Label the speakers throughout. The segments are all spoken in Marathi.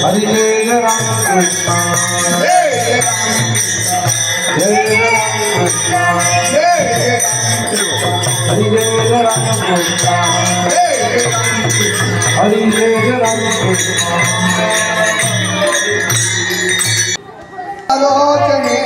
Speaker 1: हरि जय राम कृष्ण जय राम कृष्ण हरि जय राम कृष्ण हरि जय राम कृष्ण
Speaker 2: आलोचने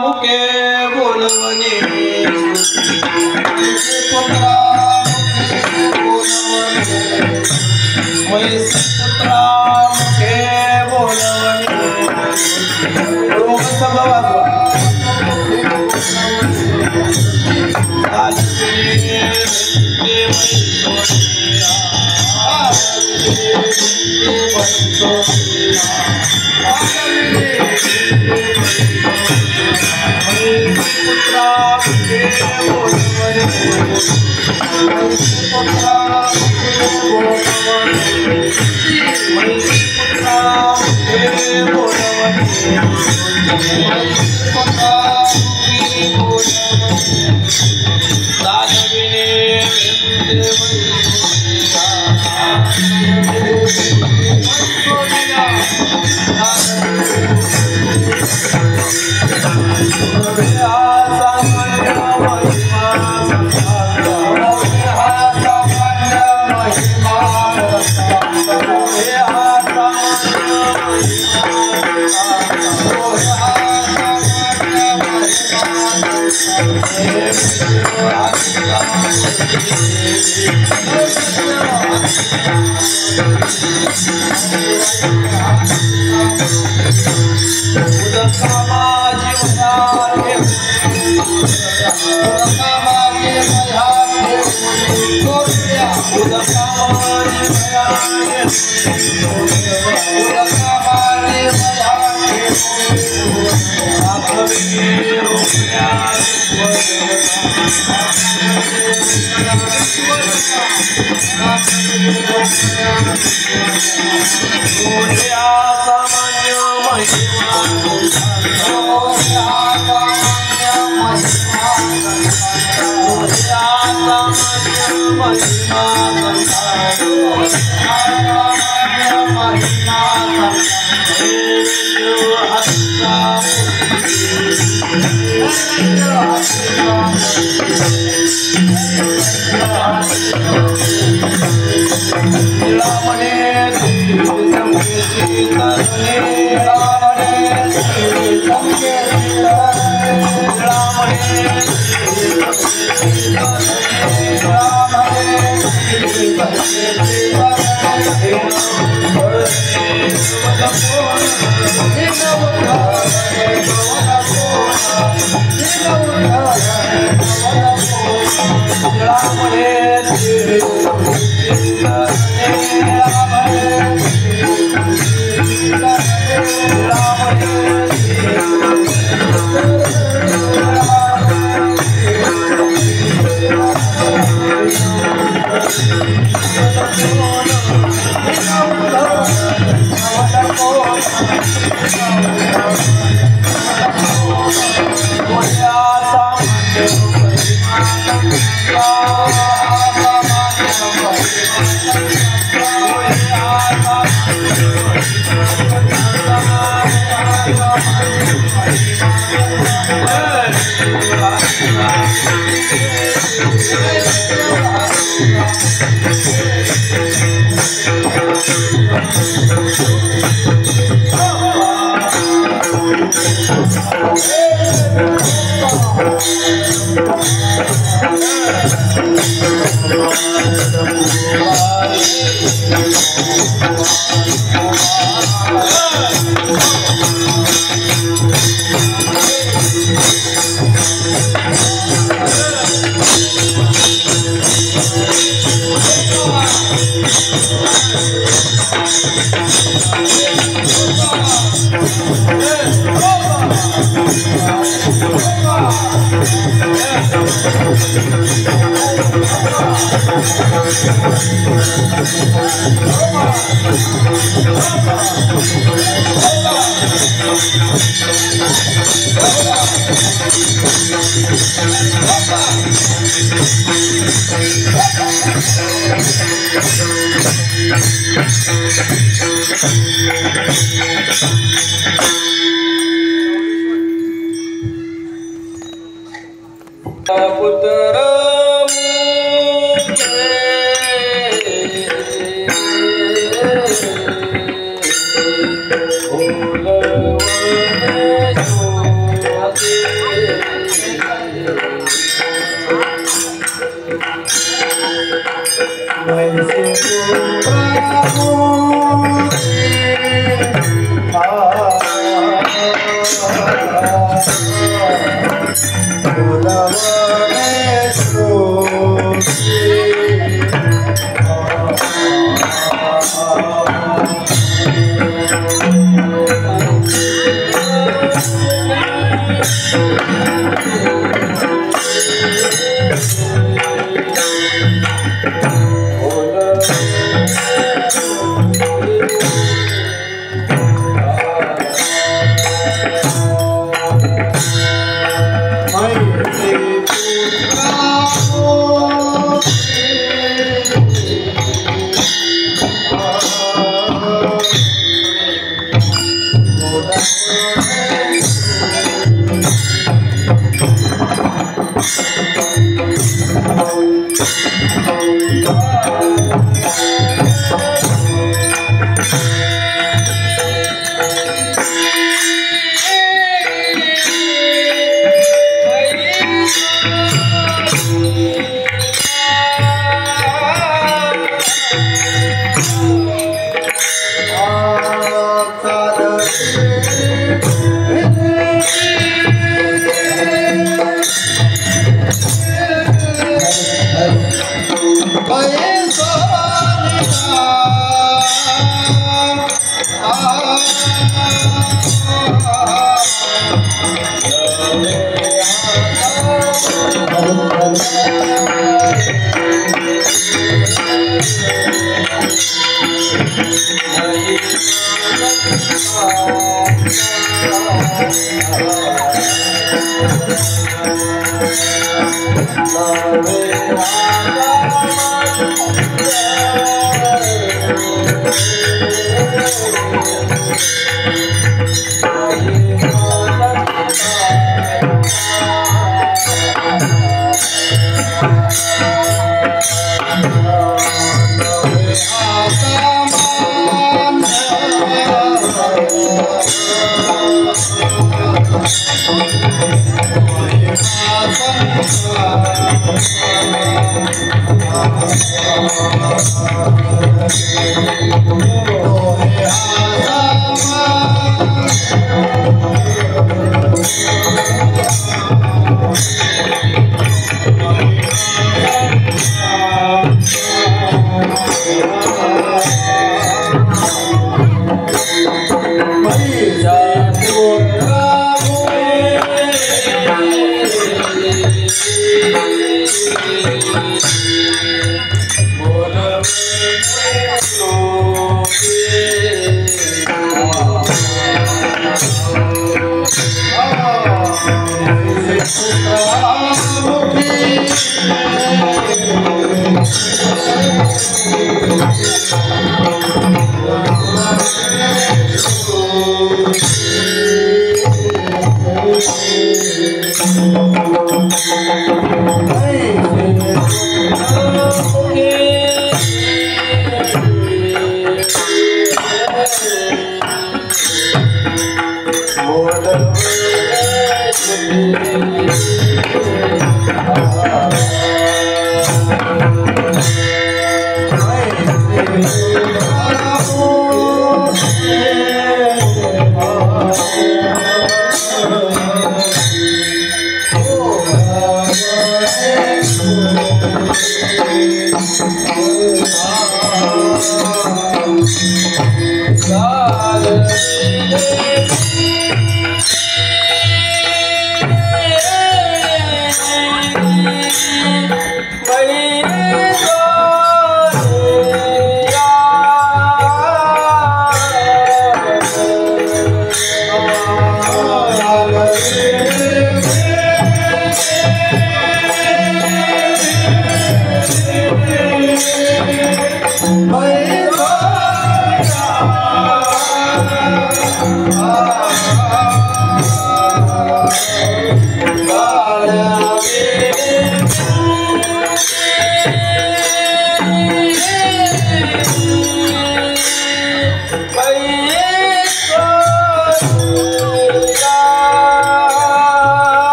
Speaker 1: मुके बोलवणे पुत्रा मुके बोलवणे रोग सभवा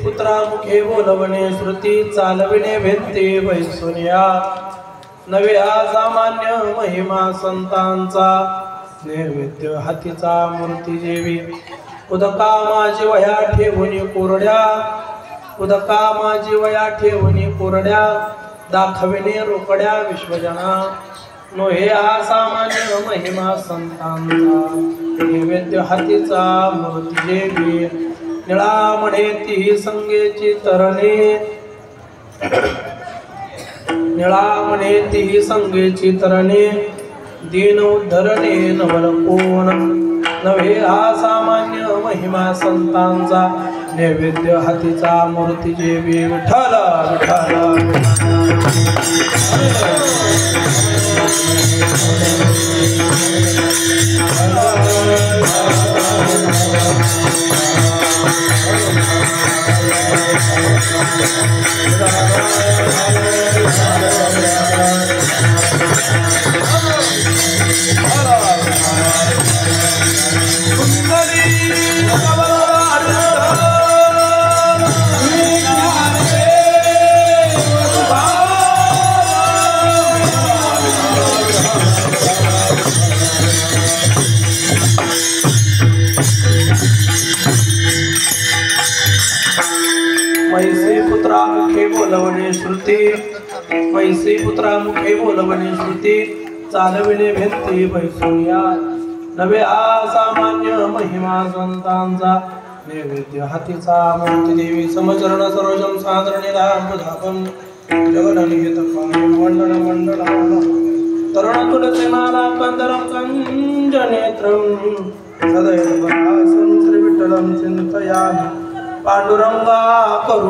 Speaker 2: पुत्रामुखे बोलवणे श्रुती चालविणे भेदते वैसुनिया नवे असामान्य महिमा संतांचा नैवेद्य हातीचा मूर्ती जेवी उदका माझी वया ठेवून कोरड्या उदका माझी वया ठेवून कोरड्या दाखविणे रोकड्या विश्वजना नोहे असामान्य महिमा संतांचा नैवेद्य हातीचा मूर्ती जेवी निळा म्हणे ती संगेची तरणे निळा म्हणे ती संगेची तरणे दीन उद्धरणे नवल कोण नव्हे हा सामान्य महिमा संतांचा नैवेद्य हातीचा मूर्ती जेवी विठ्ठल विठ्ठल मैसी पुत्रा मुखे बोलवणे श्रुती मैसी पुत्रा मुखे बोलवणे श्रुती चालविणे भिंती बैसुनिया नवे असामान्य महिमा संतांचा नैवेद्य हातीचा मूर्ती देवी समचरण सरोजम सादर निराम जगदनिहित मंडळ मंडळ तरुण तुलसी माला कंदरम कंज नेत्रम सदैव श्री विठ्ठलम चिंतयामि पांडुरंगा करू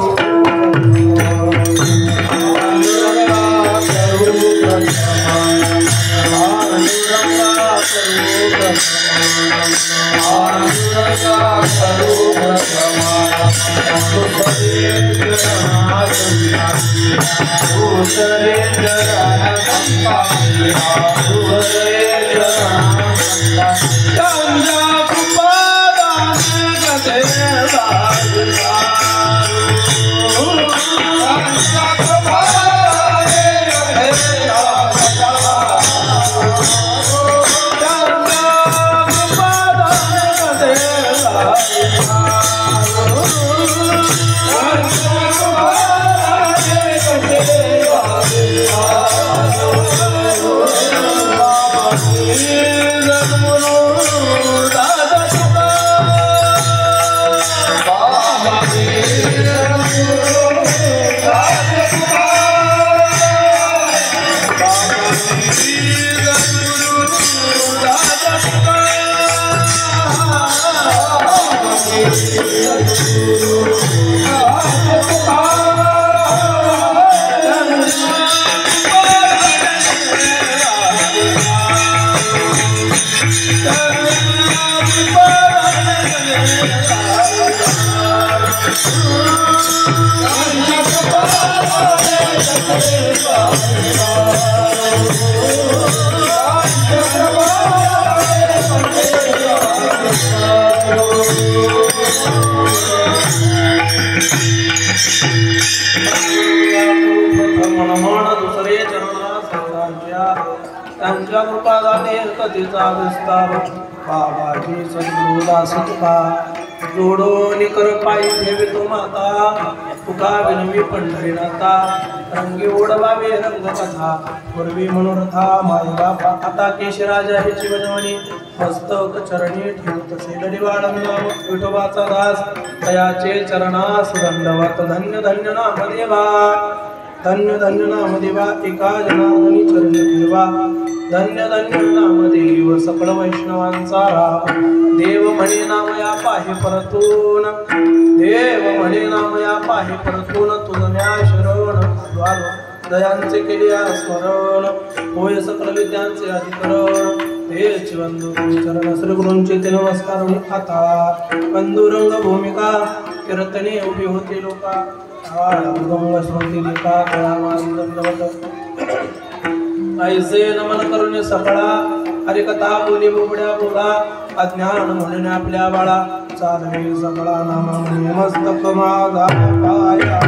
Speaker 2: त्यांच्या कृपादाने कधीचा विस्तार बाबाजी सद्गुरुदास तुका जोडोनी कर पायी ठेवितो माता तुका विनवी पंढरीनाथा रंगी ओढवावे रंगकथा पूर्वी मनोरथा माय बापा आता केशराजा हे जीवनवणी मस्तक चरणी ठेवत सेलडी वाळंगाव विठोबाचा दास तयाचे चरणास दंडवत धन्य धन्य नाम देवा धन्य धन्य नाम देवा एका जनार्दनी चरण ठेवा धन्य धन्य नाम देव सकळ वैष्णवांचा देव म्हणे नामया पाहे परतून देव म्हणे नामया पाहे परतून तुझ्या शरण द्वार दयांचे केले स्मरण होय सकळ विद्यांचे अधिकरण तेच बंधू चरण श्री गुरूंचे ते नमस्कार आता बंधुरंग भूमिका कीर्तने उभी होते लोका गंग स्मृती लिका ऐसे नमन करून सकळा हरिकथा बोली बोबड्या बोला अज्ञान म्हणून आपल्या बाळा चालवे सकळा नामा म्हणे मस्तक माझा पाया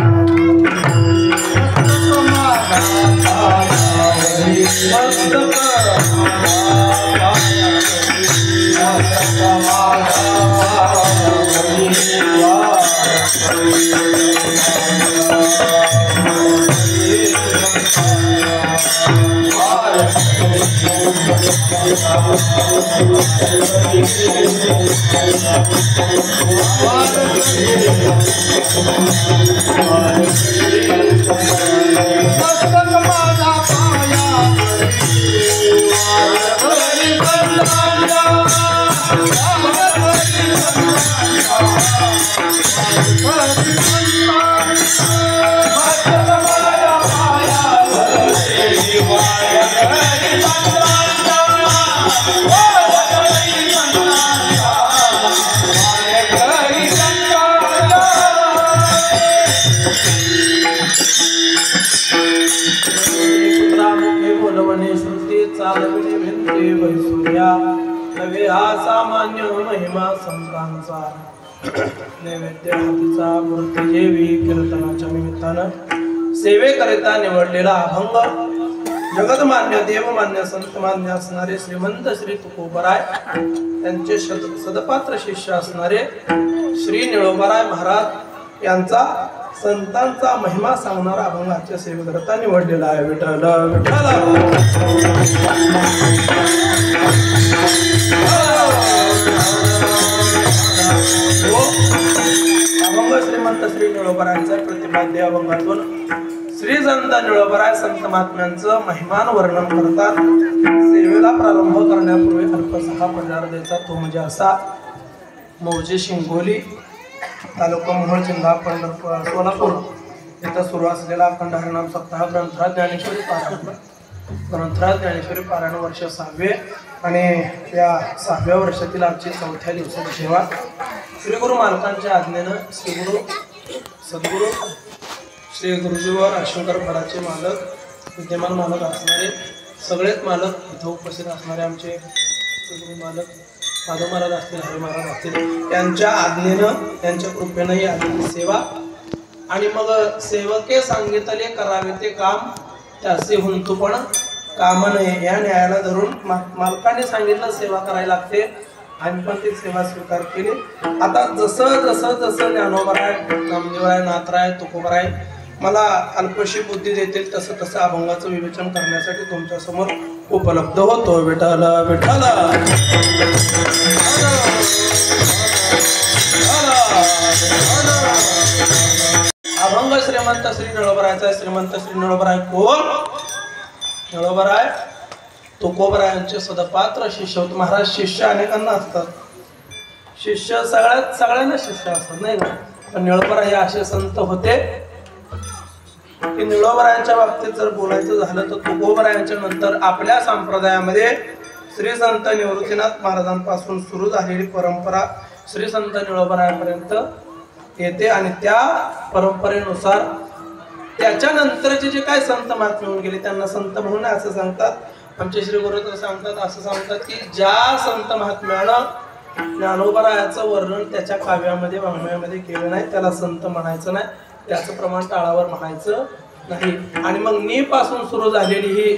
Speaker 2: सामान्य महिमा संतांचा नैवेद्य हातीचा मूर्ती देवी कीर्तनाच्या निमित्तानं सेवेकरिता निवडलेला अभंग जगतमान्य देवमान्य संतमान्य असणारे श्रीमंत श्री तुकोबराय त्यांचे सदपात्र शिष्य असणारे श्री निळोबराय महाराज यांचा संतांचा महिमा सांगणारा अभंग आजच्या सेवेकरता निवडलेला आहे. विठ्ठल विठ्ठल. अभंग श्रीमंत श्री निळोबरायांचा प्रतिपाद्य अभंगातून श्री संत निळोबराय संत महात्म्यांचं महिमान वर्णन करतात. सेवेला प्रारंभ करण्यापूर्वी अल्पसहा पदार्थ द्यायचा तो म्हणजे असा. मौजे शिंगोली तालुका मोहोळ जिल्हा पंढरपूर सोलापूर इथं सुरू असलेला अखंड हरिनाम सप्ताह ग्रंथराज ज्ञानेश्वरी पारायण वर्ष 6वे आणि या 6व्या वर्षातील आजची 4थ्या दिवसाची सेवा श्री गुरु मालकांच्या आज्ञेनं सद्गुरू श्री गुरुजीवर अशंकर फडाचे मालक विद्यमान मालक असणारे सगळेच मालक इथं उपस्थित असणारे आमचे सद्गुरू मालक माधव महाराज असतील, हरी महाराज असतील, त्यांच्या आज्ञेनं त्यांच्या कृपेनं ही आलेली सेवा आणि मग सेवके सांगितले करावे ते काम त्याचे हुंतू पण काम नये या न्यायाला धरून मालकाने सांगितलं सेवा करायला लागते. आम्ही पण ती सेवा स्वीकार केली. आता जसं जसं जसं ज्ञानोबराय नामदेवराय नाथराय तुकोबराय मला अल्पशी बुद्धी देतील तसं तसं अभंगाचं विवेचन करण्यासाठी तुमच्या समोर उपलब्ध होतो. विठ्ठल विठ्ठल. अभंग श्रीमंत श्री निळोबरायचा. श्रीमंत श्री निळोबराय कोण? निळोबराय तुकोबरायांचे सदपात्र शिष्य होते. महाराज शिष्य अनेकांना असतात, शिष्य सगळ्यांना शिष्य असतात नाही का. पण निळोबराय हे असे संत होते की निळोबरायांच्या बाबतीत जर बोलायचं झालं तर तुकोबरायांच्या नंतर आपल्या संप्रदायामध्ये श्री संत निवृत्तीनाथ महाराजांपासून सुरू झालेली परंपरा श्री संत निळोबरायांपर्यंत येते आणि त्या परंपरेनुसार त्याच्यानंतरचे जे काय संत महात्मे होऊन गेले त्यांना संत म्हणून असं सांगतात. आमचे श्री गुरु तर सांगतात असं सांगतात की ज्या संत महात्म्यानं ज्ञानोबरायाचं वर्णन त्याच्या काव्यामध्ये वाङ्मयामध्ये केलं नाही त्याला संत म्हणायचं नाही, त्याचं प्रमाण टाळावर म्हणायचं नाही. आणि मग नी पासून सुरू झालेली ही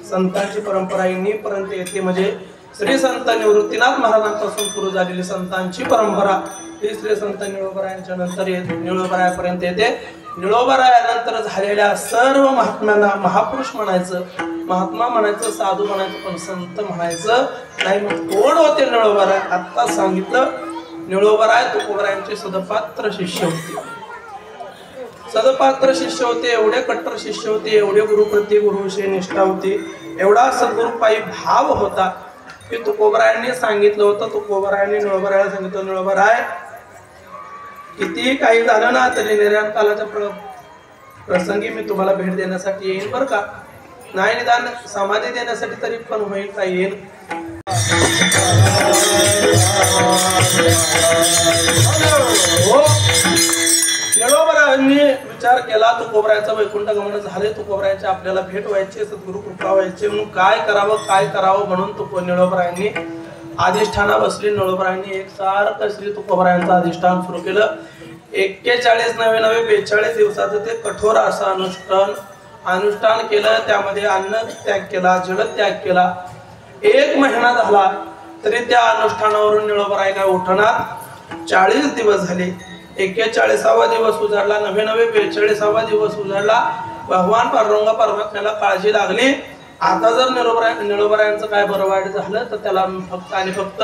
Speaker 2: संतांची परंपरा ही नी पर्यंत येते. म्हणजे श्री संत निवृत्तीनाथ महाराजांपासून सुरू झालेली संतांची परंपरा ही श्री संत निळोबरायांच्या नंतर निळोबरायापर्यंत येते. निळोबरायानंतर झालेल्या सर्व महात्म्यांना महापुरुष म्हणायचं, महात्मा म्हणायचं, साधू म्हणायचं, पण संत म्हणायचं नाही. मग कोण होते निळोबराय? आत्ता सांगितलं. निळोबराय तुकोबरायांचे सदपात्र शिष्य होते. सदपात्र शिष्य होते, एवढे कट्टर शिष्य होते, एवढे गुरुप्रती गुरुविषयी निष्ठा होती, एवढा सद्गुरुपायी भाव होता की तुकोबरायांनी सांगितलं होतं. तुकोबरायांनी निळोबरायाला सांगितलं, निळोबराय किती काही झालं ना तरी निर्याण कालाच्या प्रसंगी मी तुम्हाला भेट देण्यासाठी येईन बरं का. नाही निदान समाधी देण्यासाठी तरी पण होईल का येईल. निळोबरायांनी विचार केला तुकोबरायाचा वैकुंठ गमन झाले, तुकोबरायाची आपल्याला भेट व्हायची, सद्गुरु कृपा व्हायची, म्हणून काय करावं म्हणून निळोबरायांनी अधिष्ठाना बसली. निळोबरायांनी एकसारखं श्री तुकोबरायांचं अधिष्ठान सुरू केलं. 41 नवे 42 दिवसाचं ते कठोर असं अनुष्ठान केलं. त्यामध्ये अन्न त्याग केला, जल त्याग केला. 1 महिना झाला तरी त्या अनुष्ठानावरून निळोबराय काय उठणार. 40 दिवस झाले. 41वा दिवस उजाडला, 42वा दिवस उजाडला. भगवान पांडुरंग परमात्म्याला काळजी लागली. आता जर निळोबरायांचं काय बरं वाईट झालं तर त्याला फक्त आणि फक्त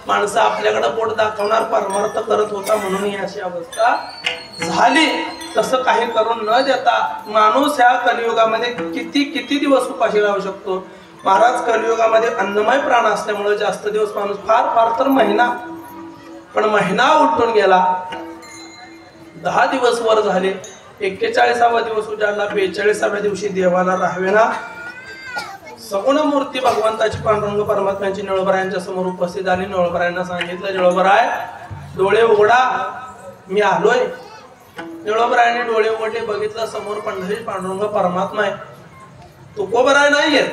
Speaker 2: माणसं आपल्याकडे पोट दाखवणार परमार्थ करत होता म्हणून ही अशी अवस्था झाली. तसं काही करून न देता माणूस ह्या कलियुगामध्ये किती दिवस उपाशी राहू शकतो. महाराज कलियुगामध्ये अन्नमय प्राण असल्यामुळे जास्त दिवस माणूस फार तर महिना, पण महिना उलटून गेला. 10 दिवस वर झाले. 41वा दिवस उजाडला. 42व्या दिवशी देवाला राहावेना सगुण मूर्ती भगवंताची पांडुरंग परमात्म्याची निळोबरायांच्या समोर उपस्थित झाली. निळोबरायांना सांगितलं, निळोबराय डोळे उघडा, मी आलोय. निळोबरायांनी डोळे उघडले, बघितलं समोर पंढरी पांडुरंग परमात्मा आहे, तुकोबराय नाही येत.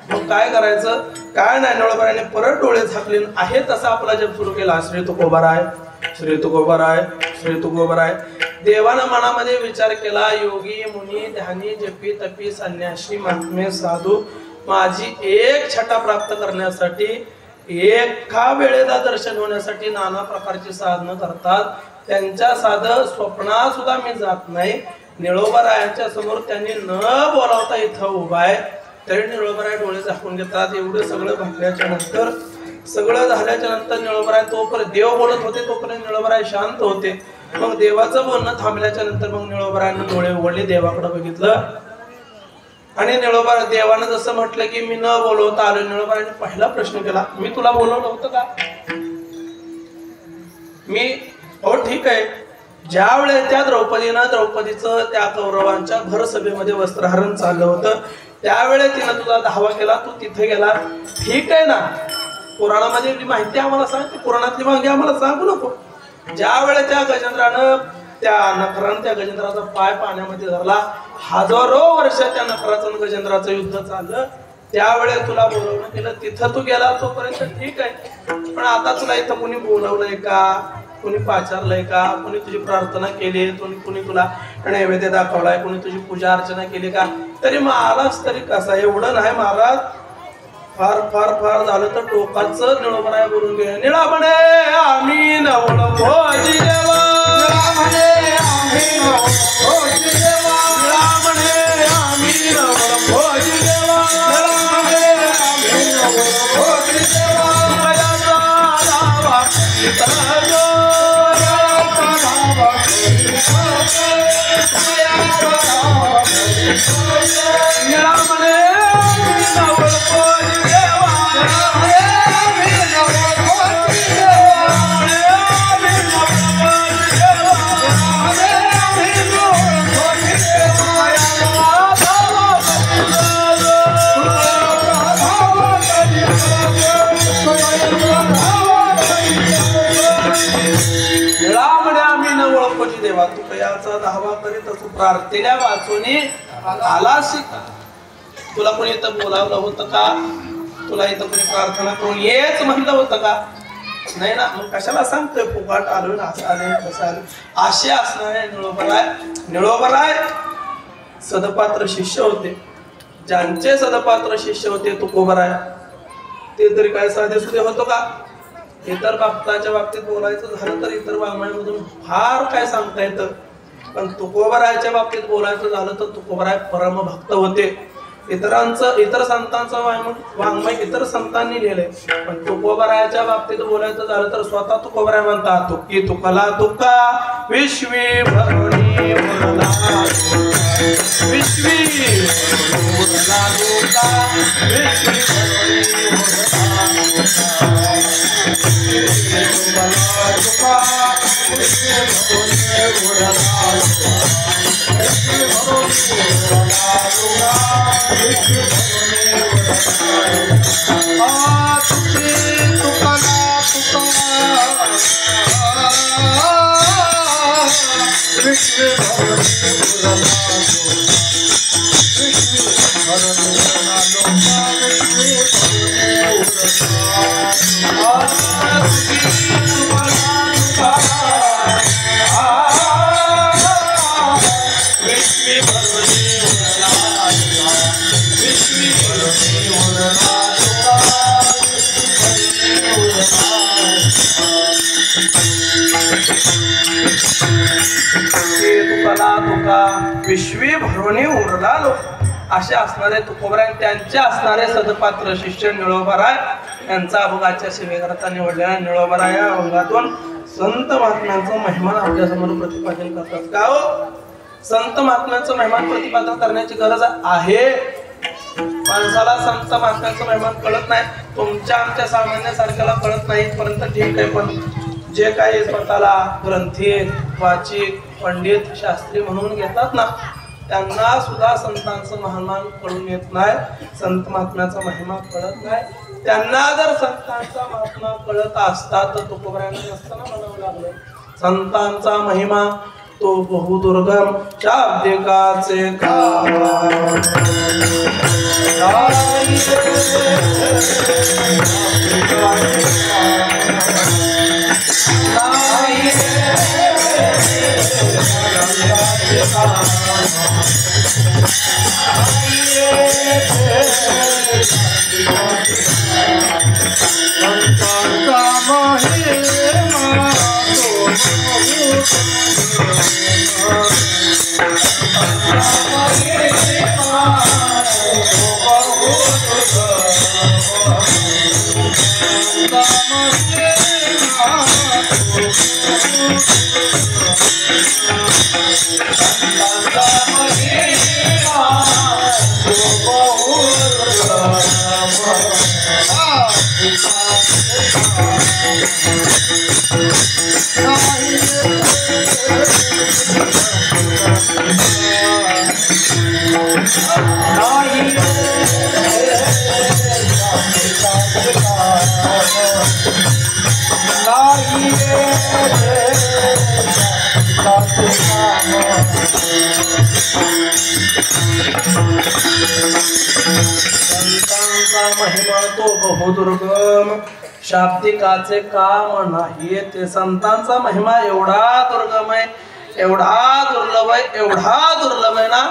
Speaker 2: मग काय करायचं? काय नाही. निळोबरायांनी परत डोळे झाकले, आहे तसा आपला जप सुरू केला. श्री तुकोबराय, श्री तुकोबराय, श्री तुकोबराय. देवानं मनामध्ये विचार केला, योगी मुनी ध्यानी जपी तपी संन्यासी महात्मे साधू माझी एक छटा प्राप्त करण्यासाठी एका वेळेला दर्शन होण्यासाठी नाना प्रकारची साधनं करतात. त्यांच्या साधं स्वप्नात सुद्धा मी जात नाही. निळोबारायांच्या समोर त्यांनी न बोलावता इथं उभा आहे तरी निळोबाराय डोळे झाकून घेतात. एवढं सगळं भागल्याच्या नंतर सगळं झाल्याच्या नंतर निळोबाराय तोपर्यंत देव बोलत होते तोपर्यंत निळोबाराय शांत होते. मग देवाचं बोलणं थांबल्याच्या नंतर मग निळोबारायनं डोळे उघडले, देवाकडे बघितलं आणि निळोबा देवानं जसं म्हटलं की मी न बोलवता आलो. निळोबारायने पहिला प्रश्न केला, मी तुला बोलवलं होतं का? मी हो ठीक आहे. ज्या वेळेस त्या द्रौपदीचं त्या कौरवांच्या भरसभेमध्ये वस्त्रहरण चाललं होतं त्यावेळेस तिनं तुझा धावा केला, तू तिथे गेला, ठीक आहे ना. पुराणामध्ये माहिती आम्हाला सांग, पुराणातली माहिती आम्हाला सांगू नको. ज्या वेळेस त्या गजेंद्रानं त्या नखरानं त्या गजेंद्राचा पाय पाण्यामध्ये धरला, हजारो वर्ष त्या नखराचं आणि गजेंद्राचं युद्ध चाललं, त्यावेळेस तुला बोलवणं केलं, तिथं तू गेला तोपर्यंत ठीक आहे. पण आता तुला इथं कोणी बोलवलंय का, कोणी पाचारलंय का, कोणी तुझी प्रार्थना केली, कोणी तुला नैवेद्य दाखवलाय, कोणी तुझी पूजा अर्चना केली का? तरी महाराज तरी कसा, एवढं नाही महाराज, फार फार फार झालं तर टोकाचं निळोबराय बोलून घे. निळा म्हणे आम्ही नवल भोजी देवा, निळा म्हणे आम्ही भोजी देवा, निळा म्हणे आम्ही नवल भोजी देवा, निळा म्हणे आम्ही नवल भोजी देवा. निळा म्हणे नवल भोजी देवा, देवा तू कयाचा धावा करीत असू प्रार्थनेला वाचूनी आलास. तुला कोणी इथं बोलावलं होतं का? तुला इथं कोणी प्रार्थना करून येच म्हणलं होतं का? नाही ना. मग कशाला सांगतोय फुकाट आलो ना, असं आले कसं आलं. असे असणारे निळोबराय सदपात्र शिष्य होते. ज्यांचे सदपात्र शिष्य होते तुकोबराय, ते तरी काय साधे सुधे होतो का? इतर बाबताच्या बाबतीत बोलायचं झालं तर इतर वाङ्मयामधून फार काय सांगता येतं, पण तुकोबरायच्या बाबतीत बोलायचं झालं तर तुकोबराय परमभक्त होते. इतर संतांचं वाङ्मय इतर संतांनी लिहिलंय, पण तुकोबरायच्या बाबतीत बोलायचं झालं तर स्वतः तुकोबराय म्हणतात, तुकी तुकला तुका विश्वी भरणी मुरला, विश्वी मुरला तुका विश्वी भरणी मुरला. विश्वी भरवणी उरला लोक असे असणारे तुकोबराय, त्यांचे असणारे सदपात्र शिष्य निळोबराय यांचा अभंगाच्या सेवेकरता निवडलेला निळोबराय या अभंगातून संत महात्म्यांचं महिमा आपल्या समोर प्रतिपादन करतात. का हो? संत महात्म्यांचं महिमा प्रतिपादन करण्याची गरज आहे. माणसाला संत महात्म्यांचं महिमा कळत नाही, तुमच्या आमच्या सामान्यासारख्याला कळत नाही, परंतु ठीक आहे. पण जे काही स्वतःला ग्रंथी वाचिक पंडित शास्त्री म्हणून घेतात ना, त्यांना सुद्धा संतांचं महात्म्य कळून येत नाही, संत महात्म्याचा महिमा कळत नाही. त्यांना जर संतांचा महात्मा कळत असता तर तुकोबरायांना नसताना म्हणावं लागलं. संतांचा महिमा तो बहुदुर्गम शाब्दिकाचे महिमा तो बहुदुर्गम शाब्दिकाचे काम नाही ते संतांचा महिमा एवढा दुर्गम आहे एवढा दुर्लभ आहे एवढा दुर्लभ आहे ना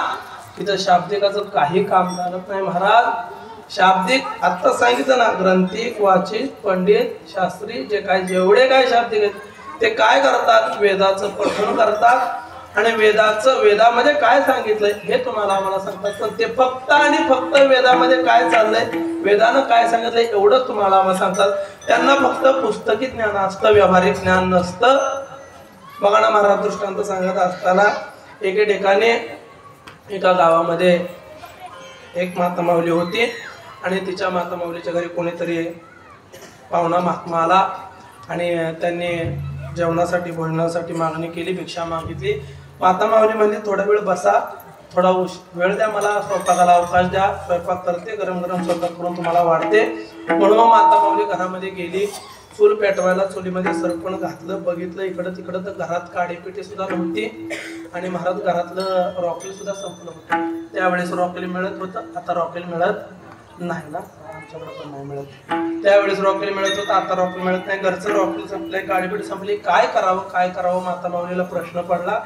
Speaker 2: की त्या शाब्दिकाचं काही काम करत नाही महाराज शाब्दिक आता सांगितलं ना ग्रंथिक वाचिक पंडित शास्त्री जे काय जेवढे काय शाब्दिक आहेत ते काय करतात वेदाचं पठण करतात आणि वेदामध्ये काय सांगितलंय हे तुम्हाला आम्हाला सांगतात पण ते फक्त आणि फक्त वेदामध्ये काय चाललंय वेदानं काय सांगितलंय एवढं तुम्हाला आम्हाला सांगतात त्यांना फक्त पुस्तकी ज्ञान असतं व्यावहारिक ज्ञान नसतं बघा ना महाराज दृष्टांत सांगत असताना एके ठिकाणी एका गावामध्ये एक माता माऊली होती आणि तिच्या माता माऊलीच्या घरी कोणीतरी पाहुणा महात्मा आला आणि त्यांनी जेवणासाठी भोजनासाठी मागणी केली भिक्षा मागितली माता माऊली म्हणली थोडा वेळ बसा थोडा वेळ द्या मला स्वयंपाकाला अवकाश द्या स्वयंपाक करते गरम गरम स्वयंपाक करून तुम्हाला वाढते म्हणून माता माऊली घरामध्ये गेली चूल पेटवायला चुलीमध्ये सरपण घातलं बघितलं इकडं तिकडं तर घरात काडीपिटी सुद्धा नव्हती आणि महाराज घरातलं रॉकेल सुद्धा संपलं होतं त्यावेळेस रॉकेल मिळत होतं आता रॉकेल मिळत नाही ना आमच्याकडे पण नाही मिळत त्यावेळेस रॉकेल मिळत होतं आता रॉकेल मिळत नाही घरचं रॉकेल संपलंय काडीपिटी संपली काय करावं माता माऊलीला प्रश्न पडला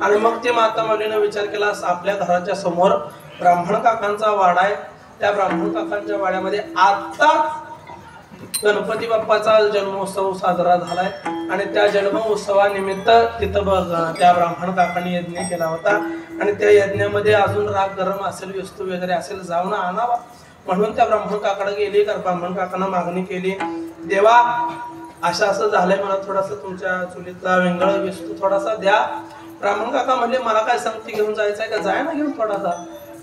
Speaker 2: आणि मग ते माता माऊलीने विचार केला आपल्या घराच्या समोर ब्राह्मण काकांचा वाडा आहे त्या ब्राह्मण काकांच्या वाड्यामध्ये आता गणपती बाप्पाचा जन्मोत्सव साजरा झालाय आणि त्या जन्मोत्सवानिमित्त तिथं त्या ब्राह्मण काकांनी यज्ञ केला होता आणि त्या यज्ञामध्ये अजून राग गरम असेल वस्तू वगैरे असेल जाऊन आणावा म्हणून त्या ब्राह्मण काकाकडे गेली तर ब्राह्मण काकांना मागणी केली देवा असं झालंय मला थोडासा तुमच्या चुलीतला वेंगळ वस्तू थोडासा द्या ब्राह्मण काका म्हणले मला काय संगती घेऊन जायचंय का जाय ना घेऊन थोडासा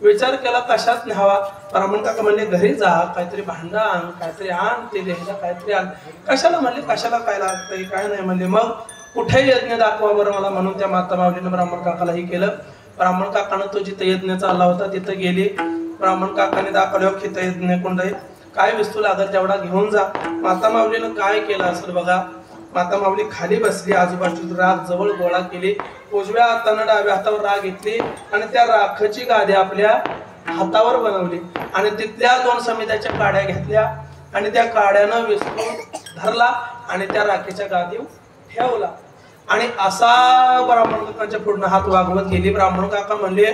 Speaker 2: विचार केला कशात न्यावा ब्राह्मण काका म्हणले घरी जा काहीतरी भांडा आण काहीतरी आण ते द्यायला काहीतरी आण कशाला म्हणले कशाला काय लागतंय काय नाही म्हणले मग कुठे यज्ञ दाखवा बरं मला म्हणून त्या माता माऊलीनं ब्राह्मण काकालाही केलं ब्राह्मण काकानं तो जिथं यज्ञ चालला होता तिथं गेली ब्राह्मण काकाने दाखवलं की तिथं यज्ञ कुंड आहे काय वस्तू लागत तेवढा घेऊन जा माता माऊलीनं काय केलं असेल बघा माता माऊली खाली बसली आजूबाजूची राख जवळ गोळा केली उजव्या हातानं डाव्या हातावर राख घेतली आणि त्या राखाची गादी आपल्या हातावर बनवली आणि तिथल्या 2 समित्याच्या काड्या घेतल्या आणि त्या काड्यानं विसरून धरला आणि त्या राखेच्या गादीवर ठेवला आणि असा ब्राह्मण काकांच्या पूर्ण हात वागवत गेली ब्राह्मण काका म्हणले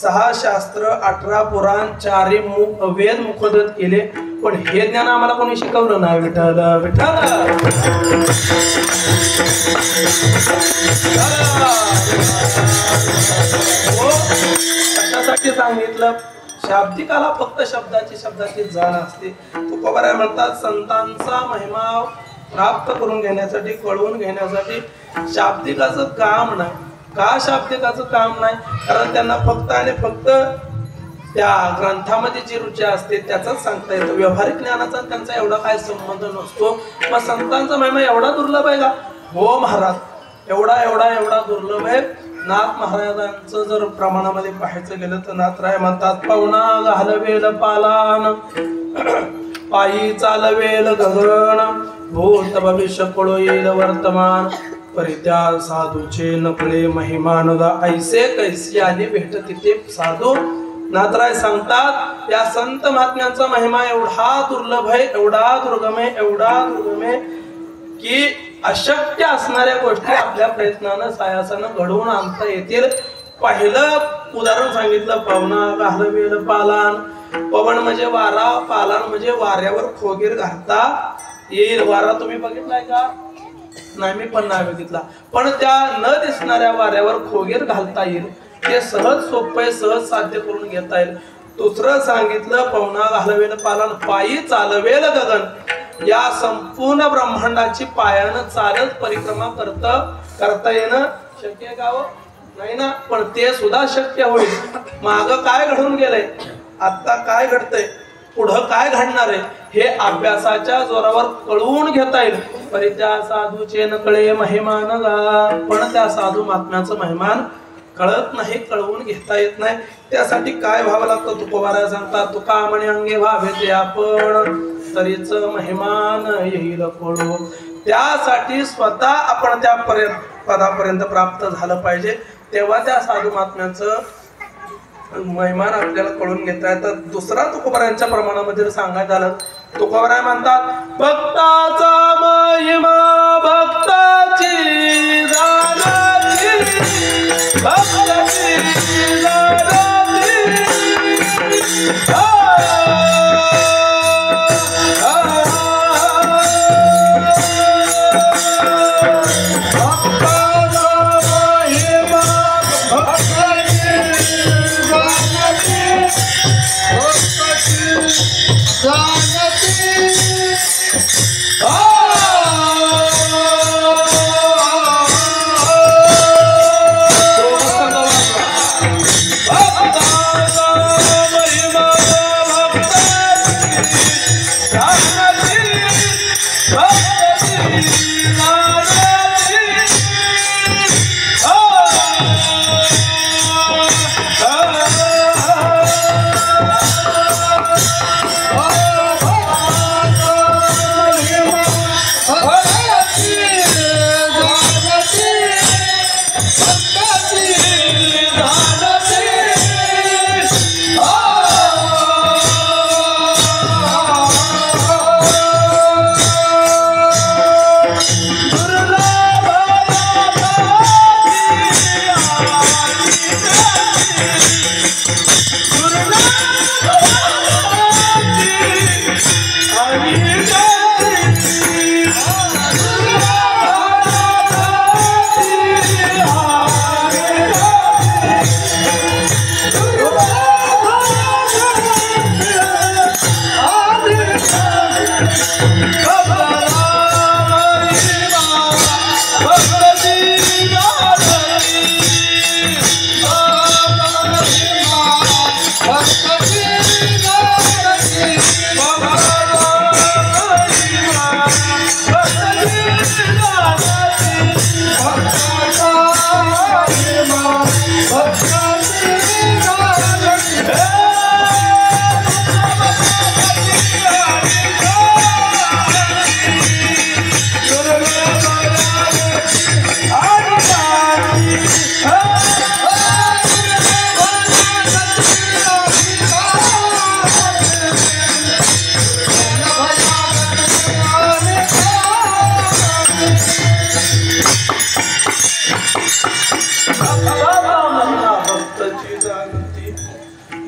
Speaker 2: 6 शास्त्र 18 पुराण 4 वेद मुखोद्गत केले पण हे ज्ञान आम्हाला कोणी शिकवलं नाही विठ्ठल विठ्ठल कशासाठी सांगितलं शाब्दिकाला फक्त शब्दाची जाण असते तुकोबाराय म्हणतात संतांचा महिमा प्राप्त करून घेण्यासाठी कळवून घेण्यासाठी शाब्दिकाचं काम नाही का शाब्दिकाचं काम नाही कारण त्यांना फक्त आणि फक्त त्या ग्रंथामध्ये जी रुची असते त्याचाच सांगता येतं व्यावहारिक ज्ञानाचा त्यांचा एवढा काय संबंध नसतो मग संतांचा महिमा एवढा दुर्लभ आहे का हो महाराज एवढा दुर्लभ आहे नाथ महाराजांचं जर प्रमाणामध्ये पाहायचं गेलं तर नाथराय म्हणतात पाहुणा घालवेल पालान पायी चालवेल गगन भूत भविष्य कळो येईल वर्तमान परित्या साधूचे नकळे महिमान ऐसे कैसी आली भेट तिथे साधू नाथराय सांगतात या संत महात्म्यांचा महिमा एवढा दुर्लभ आहे एवढा दुर्गम आहे की अशक्य असणाऱ्या गोष्टी आपल्या प्रयत्नानं सायासानं घडवून आणता येतील पहिलं उदाहरण सांगितलं पवना घालवेल पालान पवन म्हणजे वारा पालान म्हणजे वाऱ्यावर खोगीर घालता येईल वारा तुम्ही बघितलाय का नाही मी पण नाही बघितला पण त्या न दिसणाऱ्या वाऱ्यावर खोगीर घालता येईल ते सहज सोपं सहज साध्य करून घेता येईल दुसरं सांगितलं पवना घालवेल पालन पायी चालवेल गगन. या संपूर्ण ब्रह्मांडाची पायानं चालत परिक्रमा करता येणं शक्य आहे का हो? नाही ना. पण ते सुद्धा शक्य होईल. माग काय घडून गेलंय, आता काय घडतंय, पुढं काय घडणार आहे हे अभ्यासाच्या जोरावर कळवून घेता येईल. पण त्या साधूचे नकळे महिमान गा, पण त्या साधू महात्म्याचं महिमान कळत नाही, कळवून घेता येत नाही. त्यासाठी काय व्हावं लागतं तुकोबारा सांगतात, तुका म्हणे अंगे व्हावे ते आपण, तरीच महिमान येईल कळू. त्यासाठी स्वतः आपण त्या पदापर्यंत प्राप्त झालं पाहिजे, तेव्हा त्या साधू महात्म्याचं महिमान आपल्याला कळून घेता येतात. दुसरा तुकोबारांच्या प्रमाणामध्ये सांगायचं झालं, तुकोबाराय म्हणतात भक्ताचा महिमा भक्ताची जाणारी, भक्ताची जाणारी,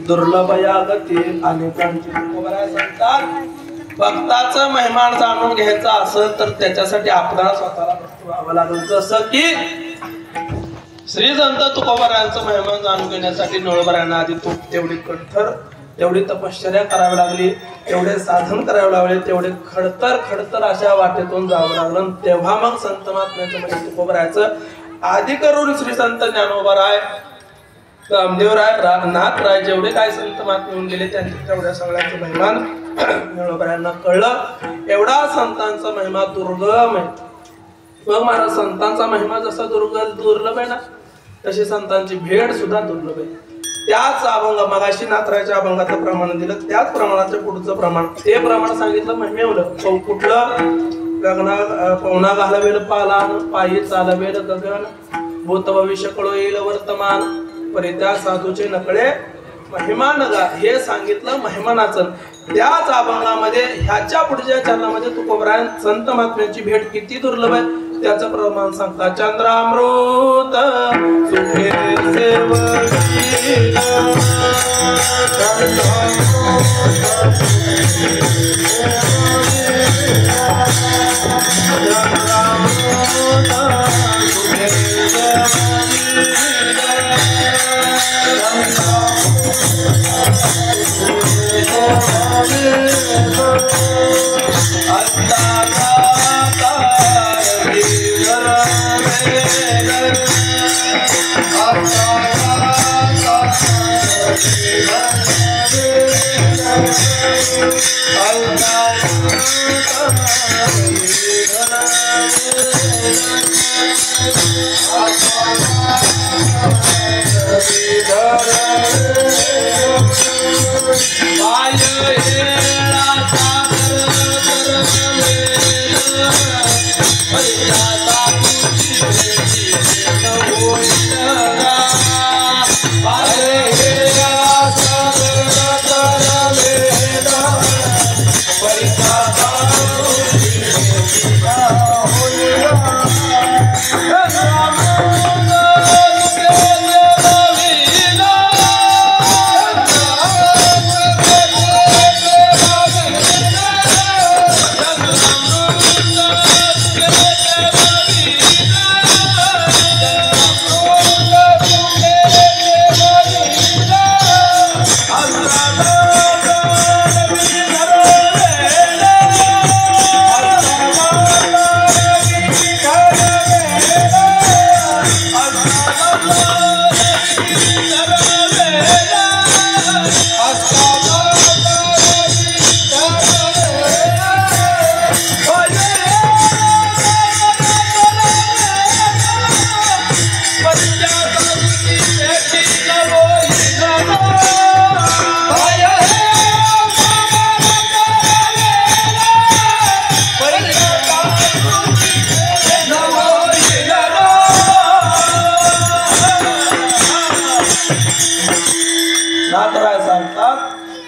Speaker 2: दुर्लभ या गती अनेकांची तुकोबारा सांगतात भक्ताचं महिमान जाणून घ्यायचं असेल तर त्याच्यासाठी आपल्याला स्वतःला भक्त व्हावं लागेल. जसं की श्री संत तुकोबारायांचं महिमान जाणून घेण्यासाठी नळोबारायांना आधी तेवढी कठोर तेवढी तपश्चर्या करावी लागली, तेवढे साधन करावे लागले, तेवढे खडतर अशा वाटेतून जावं लागलं. तेव्हा मग संत महात्म्याचं म्हणजे तुकोबारायचं आधी करून श्री संत ज्ञानोबाराय, रामदेवराय, नाथराय जेवढे काय संत महात्मे होऊन गेले त्यांच्या तेवढ्या सगळ्यांचं महिमान ज्ञानोबारायांना कळलं. एवढा संतांचा महिमा दुर्गम आहे. मग महाराज संतांचा महिमा जसा दुर्लभ आहे ना, तशी संतांची भेट सुद्धा दुर्लभ आहे. त्याच अभंग मगाशी नाथरायच्या अभंगाचं प्रमाण दिलं, त्याच प्रमाणाचं पुढचं प्रमाण ते प्रमाण सांगितलं महिमेवलं. कुठलं गगना पवना घालवेल पालान पायी चालवेल गगन, भूत भविष्य कळो येईल वर्तमान, परी त्या साधूचे नकळे महिमान गा हे सांगितलं महिमानाचं. त्याच अभंगामध्ये ह्याच्या पुढच्या चरणामध्ये तुकोबाराय संत महात्म्यांची भेट किती दुर्लभ आहे त्याचं प्रमाण सांगतात. चंद्रामृत सुखे सेवकी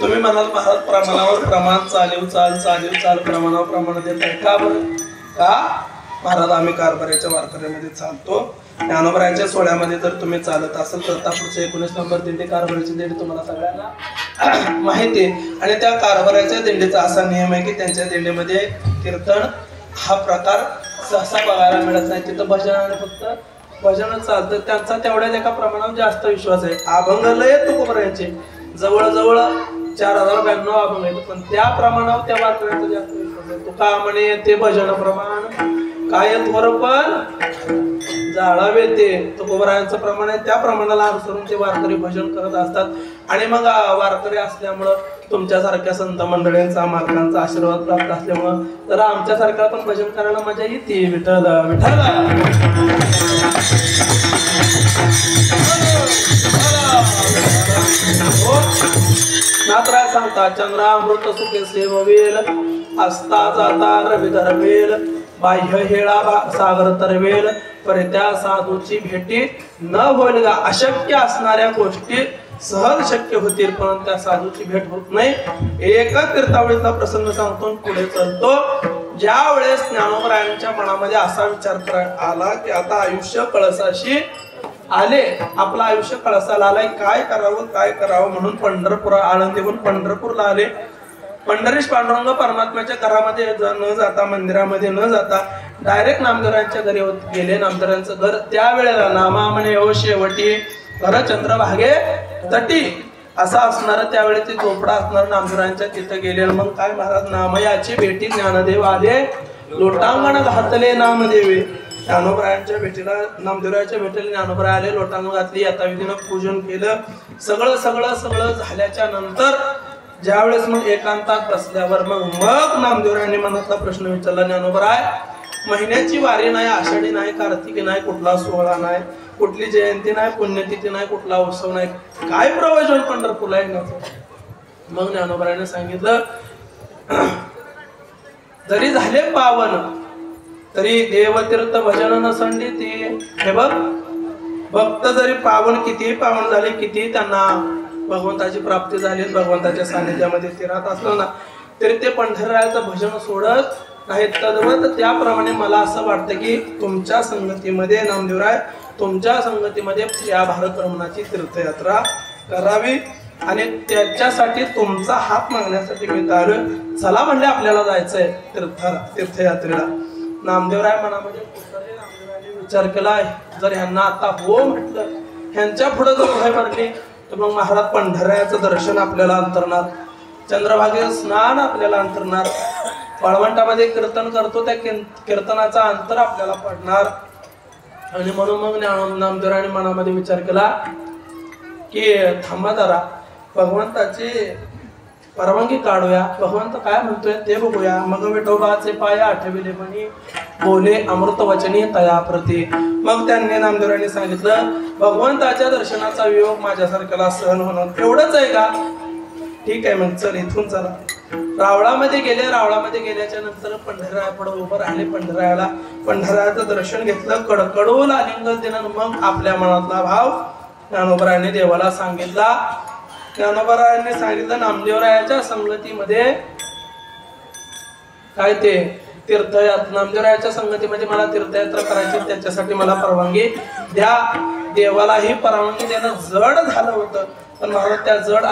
Speaker 2: तुम्ही म्हणाल महाराज प्रमाणावर प्रमाण चालीव चाल प्रमाणावर प्रमाण देत आहे का बरं? का महाराज आम्ही कारभाराच्या वारकऱ्यामध्ये चालतो. ज्ञानोबरायांच्या सोहळ्यामध्ये जर तुम्ही चालत असाल तर पुढचे 19 नंबर दिंडी कारभाराची दिंडी तुम्हाला सगळ्यांना माहिती आहे. आणि त्या कारभाराच्या दिंडीचा असा नियम आहे की त्यांच्या दिंडीमध्ये कीर्तन हा प्रकार सहसा बघायला मिळत नाही. तिथं भजन फक्त भजनच चालतं. त्यांचा तेवढ्याच एका प्रमाणावर जास्त विश्वास आहे. अभंग लय तुकोबरायांचे जवळजवळ 4092 अभंग आहेत, पण त्या प्रमाणावर त्या वारकऱ्यांचा जास्त विश्वास आहे. तुका म्हणे ते भजन प्रमाण काय थोर पण जाळावे ते तुकोबरायांचं प्रमाण आहे. त्या प्रमाणाला अनुसरून ते वारकरी भजन करत असतात. आणि मग वारकरी असल्यामुळं तुमच्यासारख्या संत मंडळींचा मालकांचा आशीर्वाद प्राप्त असल्यामुळं तर आमच्यासारख्या पण भजन करायला मजा येते. विठ्ठल विठ्ठल नात्राय सांगता चंद्रामृत सुखे सेववेल असता जाता रवी धरवेल बाह्य हेळा सागर तरवेल पर त्या साधूची भेटी न होईल गा. अशक्य असणाऱ्या गोष्टी सहज शक्य होतील, पण त्या साधूची भेट होत नाही. एका तीर्थावळीचा प्रसंग सांगतो पुढे चालतो. ज्या वेळेस ज्ञानोबरायांच्या मनामध्ये असा विचार आला की आता आयुष्य कळसाशी आले, आपलं आयुष्य कळसाला आलाय, काय करावं म्हणून पंढरपूर आळंदीहून पंढरपूरला आले. पंढरीश पांडुरंग परमात्म्याच्या घरामध्ये न जाता मंदिरामध्ये न जाता डायरेक्ट नामदेवांच्या घरी गेले. नामदेवांचं घर त्यावेळेला नामा म्हणे ओ शेवटी घर चंद्रभागे तटी असा असणार त्यावेळी ते झोपडा असणार. नामदेवांच्या तिथं गेले. मग काय महाराज नामयाची भेटी ज्ञानदेव आले, लोटांगण घातले नामदेवे. ज्ञानोबरायांच्या भेटीला नामदेवरायांच्या भेटीला ज्ञानोबराय आले, लोटांगण घातली, यथाविधीनं पूजन केलं. सगळं झाल्याच्या नंतर ज्यावेळेस मग एकांतात बसल्यावर मग नामदेवरायांनी मनातला प्रश्न विचारला, ज्ञानोबराय महिन्याची वारी नाही, आषाढी नाही, कार्तिकी नाही, कुठला सोहळा नाही, कुठली जयंती नाही, पुण्यतिथी नाही, कुठला उत्सव नाही, काय प्रयोजन पंढरपूरला येण्याचं? मग ज्ञानोबरायांनी सांगितलं जरी झाले पावन तरी देवतीर्थ भजन नसंडी ती. हे बघ भक्त जरी पावन कितीही पावन झाले, कितीही त्यांना भगवंताची प्राप्ती झाली, भगवंताच्या सानिध्यामध्ये ते राहत असलं ना तरी ते पंढररायाचं भजन सोडत नाहीत. तर त्याप्रमाणे मला असं वाटतं की तुमच्या संगतीमध्ये नामदेवराय तुमच्या संगतीमध्ये या भारत भ्रमणाची तीर्थयात्रा करावी आणि त्याच्यासाठी तुमचा हात मागण्यासाठी मी आलोय. चला म्हणले आपल्याला जायचंय तीर्थयात्रेला. नामदेवराय मनामध्ये नामदेवरायांनी विचार केला जर ह्यांना आता हो म्हटलं, ह्यांच्या पुढे जर भय भरली तर मग महाराज पंढररायाचं दर्शन आपल्याला अंतरणार. चंद्रभागेचं स्नान आपल्याला अंतरणार, वाळवंटामध्ये कीर्तन करतो त्या कीर्तनाचा अंतर आपल्याला पडणार. आणि म्हणून मग नामदेवरायांनी मनामध्ये विचार केला की थांबा जरा, भगवंताची परवानगी काढूया, भगवंत काय म्हणतोय ते बघूया. मग विठोबाचे पाय आठविले म्हणी, बोले अमृत वचनी तया प्रती. मग त्यांनी नामदेवरायांनी सांगितलं भगवंताच्या दर्शनाचा वियोग माझ्यासारख्याला सहन होणार एवढंच आहे का? ठीक आहे मग चल इथून चला. रावळामध्ये गेले. रावळामध्ये गेल्याच्या नंतर पंढररायापुढे उभं राहिले. पंढररायाचं दर्शन घेतलं, कडकडून आलिंगन दिलं. मग आपल्या मनातला भाव ज्ञानोबरायांनी देवाला सांगितला. ज्ञानोबरायांनी सांगितलं नामदेवरायाच्या संगतीमध्ये काय ते तीर्थयात्रा, नामदेवरायाच्या संगतीमध्ये मला तीर्थयात्रा करायची, त्याच्यासाठी मला परवानगी द्या. देवालाही परवानगी देणं जड झालं होतं, पण महाराज त्या जड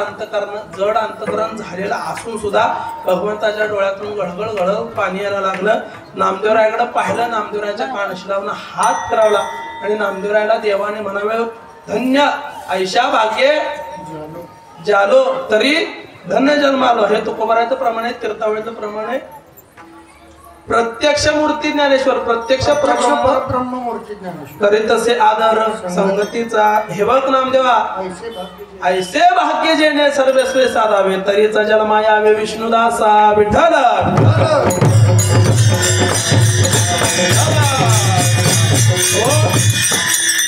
Speaker 2: अंतकरण झालेलं असून सुद्धा भगवंताच्या डोळ्यातून गळगळ गळगळ पाणी यायला लागलं. नामदेवरायाकडे पाहिलं, नामदेवरायाच्या कानशिलावनं हात फिरवला आणि नामदेवरायाला देवाने म्हणावे धन्य ऐशा भाग्ये जालो तरी धन्य जन्मालो. हे तुकोबाराचं प्रमाण आहे, तीर्थावळीचं प्रमाण आहे. प्रत्यक्ष मूर्ती ज्ञानेश्वर, प्रत्यक्ष
Speaker 1: ब्रह्म मूर्ती ज्ञानेश्वर
Speaker 2: तरी तसे आदर संगतीचा. हे बघ नामदेवा, ऐसे भाग्य जेणे सर्वस्वे साधावे, तरीचा जन्मा यावे विष्णुदासा विठ्ठल.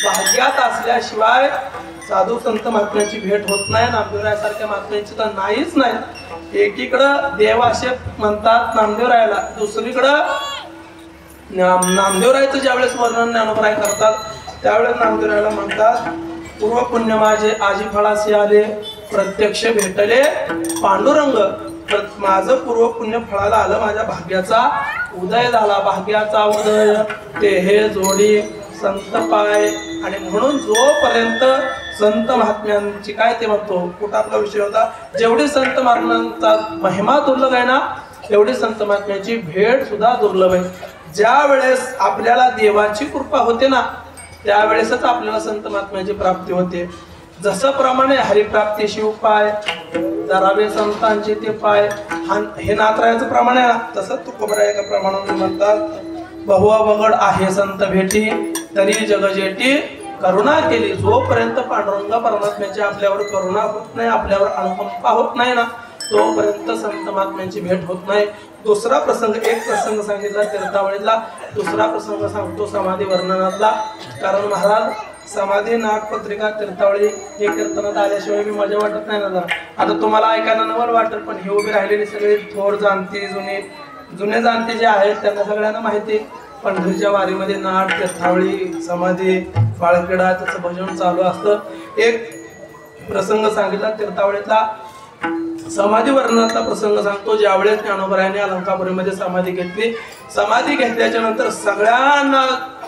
Speaker 2: भाग्यात असल्याशिवाय साधू संत महात्म्याची भेट होत नाही. नामदेवरायासारख्या महात्म्याची तर नाहीच नाही. एकीकडं देव असे म्हणतात नामदेवरायाला, दुसरीकडं नामदेवरायाचं ज्यावेळेस वर्णन ज्ञानोबराय करतात त्यावेळेस नामदेवरायाला म्हणतात पूर्व पुण्य माझे आजी फळाशी आले, प्रत्यक्ष भेटले पांडुरंग. माझं पूर्व पुण्य फळाला आलं, माझ्या भाग्याचा उदय झाला. भाग्याचा उदय ते हे जोडी संत पाय. आणि म्हणून जोपर्यंत संत महात्म्यांची काय ते म्हणतो कुठं आपला विषय होता, जेवढी संत महात्म्यांचा महिमा दुर्लभ आहे ना तेवढी संत महात्म्याची भेट सुद्धा दुर्लभ आहे. ज्या वेळेस आपल्याला देवाची कृपा होते ना त्यावेळेसच आपल्याला संत महात्म्याची प्राप्ती होते. जसं प्रमाणे हरिप्राप्ती शिवपाय, धरावे संतांचे ते पाय, हे नाथरायाचं प्रमाण आहे ना, तसंच तुकोबराया प्रमाणाने म्हणतात बहुवा बगड आहे संत भेटी, तरी जगजेटी करुणा केली. जोपर्यंत पांडुरंग परमात्म्याची आपल्यावर करुणा होत नाही, आपल्यावर अनुकंपा होत नाही ना तोपर्यंत संत महात्म्यांची भेट होत नाही. दुसरा प्रसंग, एक प्रसंग सांगितला तीर्थावळीतला, दुसरा प्रसंग सांगतो समाधी वर्णनातला. कारण महाराज समाधी नागपत्रिका तीर्थावळी हे कीर्तनात आल्याशिवाय मी मजा वाटत नाही ना जरा. आता तुम्हाला ऐकायला नवल वाटत, पण हे उभी राहिलेली सगळे थोर जाणते जुने जाणते जे आहेत त्यांना सगळ्यांना माहिती. पंढरीच्या वारीमध्ये नाट, तीर्थावळी, समाधी, बाळखेडा त्याचं भजन चालू असतं. एक प्रसंग सांगितला तीर्थावळीतला, समाधी वर्णनातला प्रसंग सांगतो. ज्यावेळेस ज्ञानोबरायांनी अलंकापुरीमध्ये समाधी घेतली, समाधी घेतल्याच्या नंतर सगळ्यांना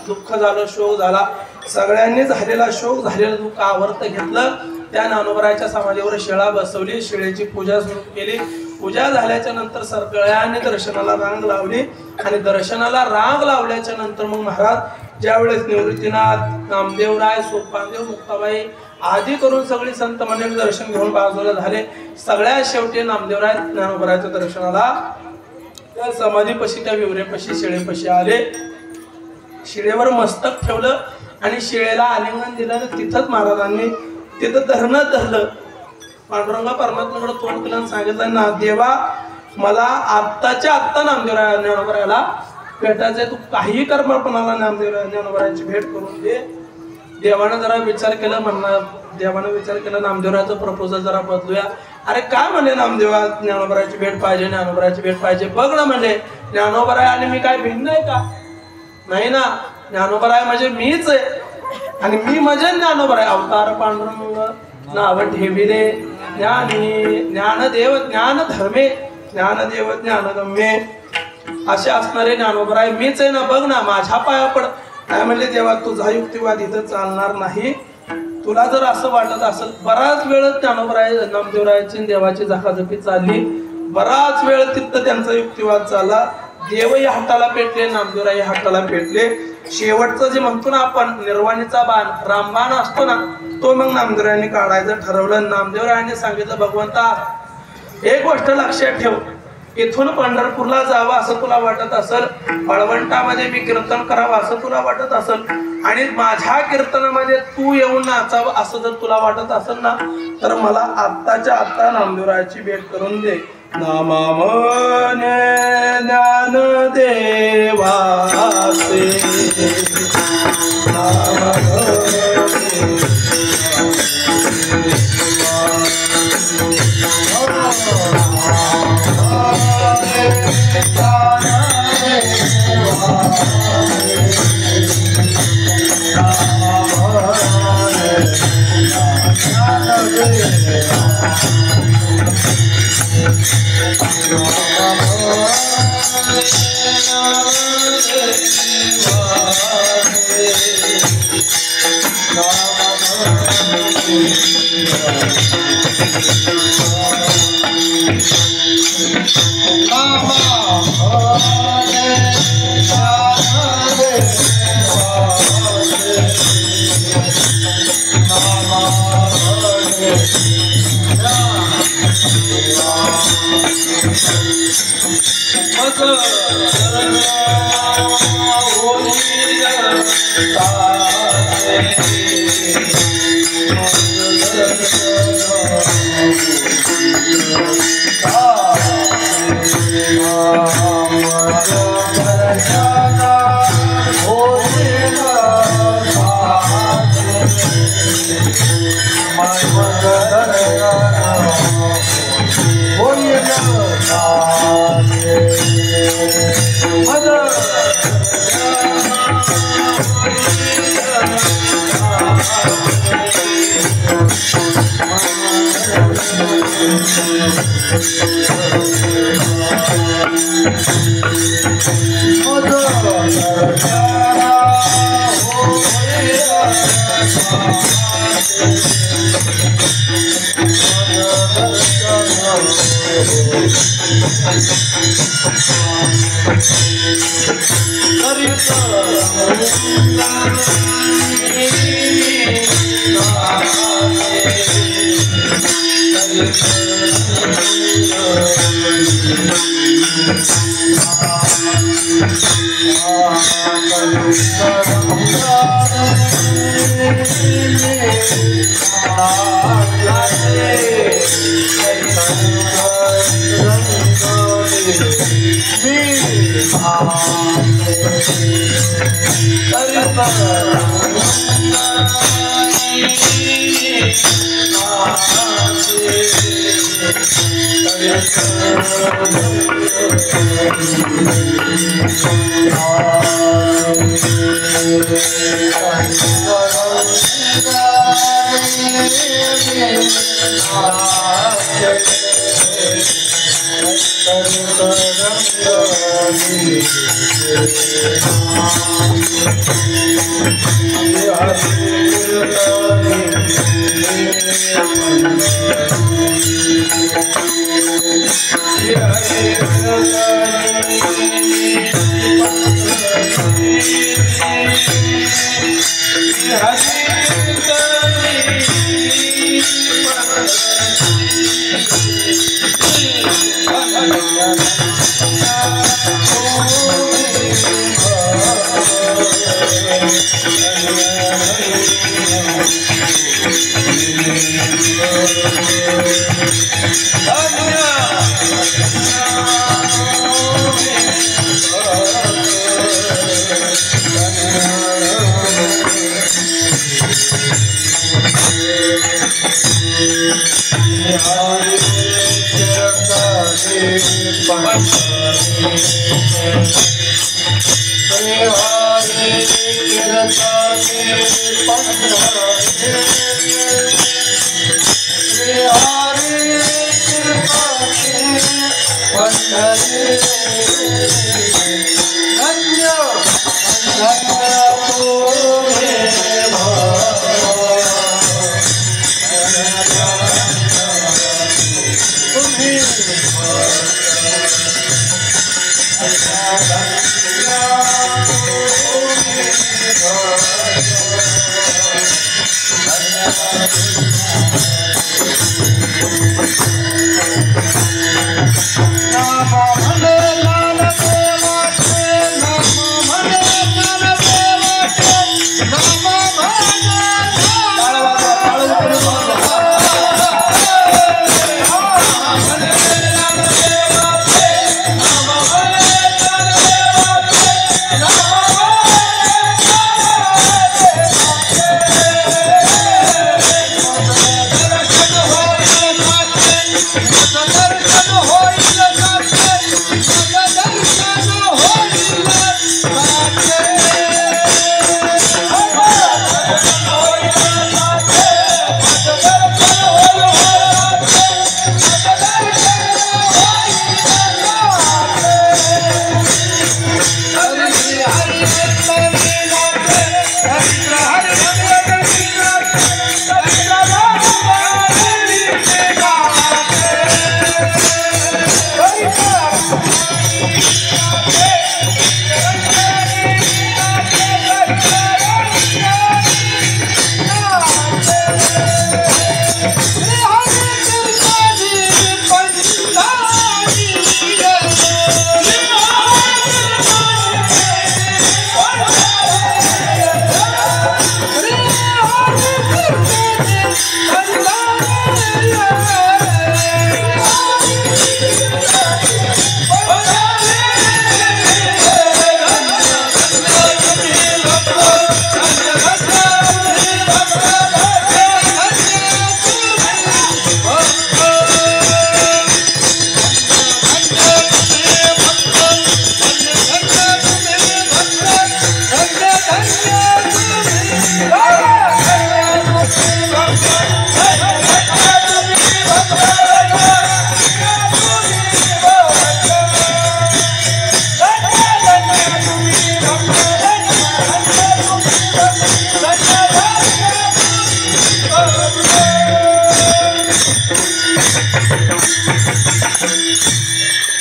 Speaker 2: दुःख झालं, शोक झाला. सगळ्यांनी झालेला शोक, झालेलं दुःख आवर्त घेतलं. त्या ज्ञानोबरायाच्या समाधीवर शिळा बसवली, शिळेची पूजा सुरू केली. पूजा झाल्याच्या नंतर सगळ्यांनी दर्शनाला रांग लावली आणि दर्शनाला रांग लावल्याच्या नंतर मग महाराज ज्यावेळेस निवृत्तीनाथ, नामदेवराय, सोपानदेव, मुक्ताबाई आदी करून सगळी संत मंडळी दर्शन घेऊन बाजूला झाले. सगळ्यात शेवटी नामदेवराय ज्ञानोबरायाच्या दर्शनाला त्या समाधीपाशी, त्या विवरेपाशी, शिळेपाशी आले. शिळेवर मस्तक ठेवलं आणि शिळेला आलिंगन दिलं. तिथंच महाराजांनी तिथं धरलं. पांडुरंग परमात्म्याकडे तोंड केलं आणि सांगितलं ना देवा, मला आत्ताच्या आत्ता ज्ञानोबरायाला भेटायचंय, तू काही कर्मपणाला ज्ञानोबरायाची भेट करून दे. देवानं जरा विचार केला, देवानं विचार केला नामदेवरायाचं प्रपोजल जरा बदलूया. अरे काय म्हणले नामदेवा, ज्ञानोबरायाची भेट पाहिजे, ज्ञानोबरायाची भेट पाहिजे. बघ ना म्हणले ज्ञानोबराय आणि मी काय भिन्न आहे का? नाही ना, ज्ञानोबराय म्हणजे मीच आहे आणि मी म्हणजे ज्ञानोबराय. अवतार पांडुरंग नाव ठेविले ज्ञानी, ज्ञानदेव ज्ञानधर्मे, ज्ञानदेव ज्ञानगम्ये असे असणारे ज्ञानोबराय मीच आहे ना. बघ ना, माझ्या पाया पड. काय म्हणले तेव्हा तुझा युक्तिवाद इथं चालणार नाही. तुला जर असं वाटत असेल, बराच वेळ ज्ञानोबराय नामदेवरायाची देवाची झाकाझाकी चालली, बराच वेळ तिथं त्यांचा युक्तिवाद चालला. देवही हाताला पेटले, नामदेवराय हाताला पेटले. शेवटचं जे म्हणतो ना आपण निर्वाणीचा बाण, रामबाण असतो ना, तो मग नामदेवरायांनी काढायचं ठरवलं. नामदेवरायांनी सांगितलं भगवंता एक गोष्ट लक्षात ठेव, इथून पंढरपूरला जावं असं तुला वाटत असेल, वाळवंटामध्ये मी कीर्तन करावं असं तुला वाटत असेल, आणि माझ्या कीर्तनामध्ये तू येऊन नाचावं असं जर तुला वाटत असेल ना, तर मला आत्ताच्या आत्ता नामदेवरायाची भेट करून दे. नामा म्हणे ज्ञान देवाचे, नामा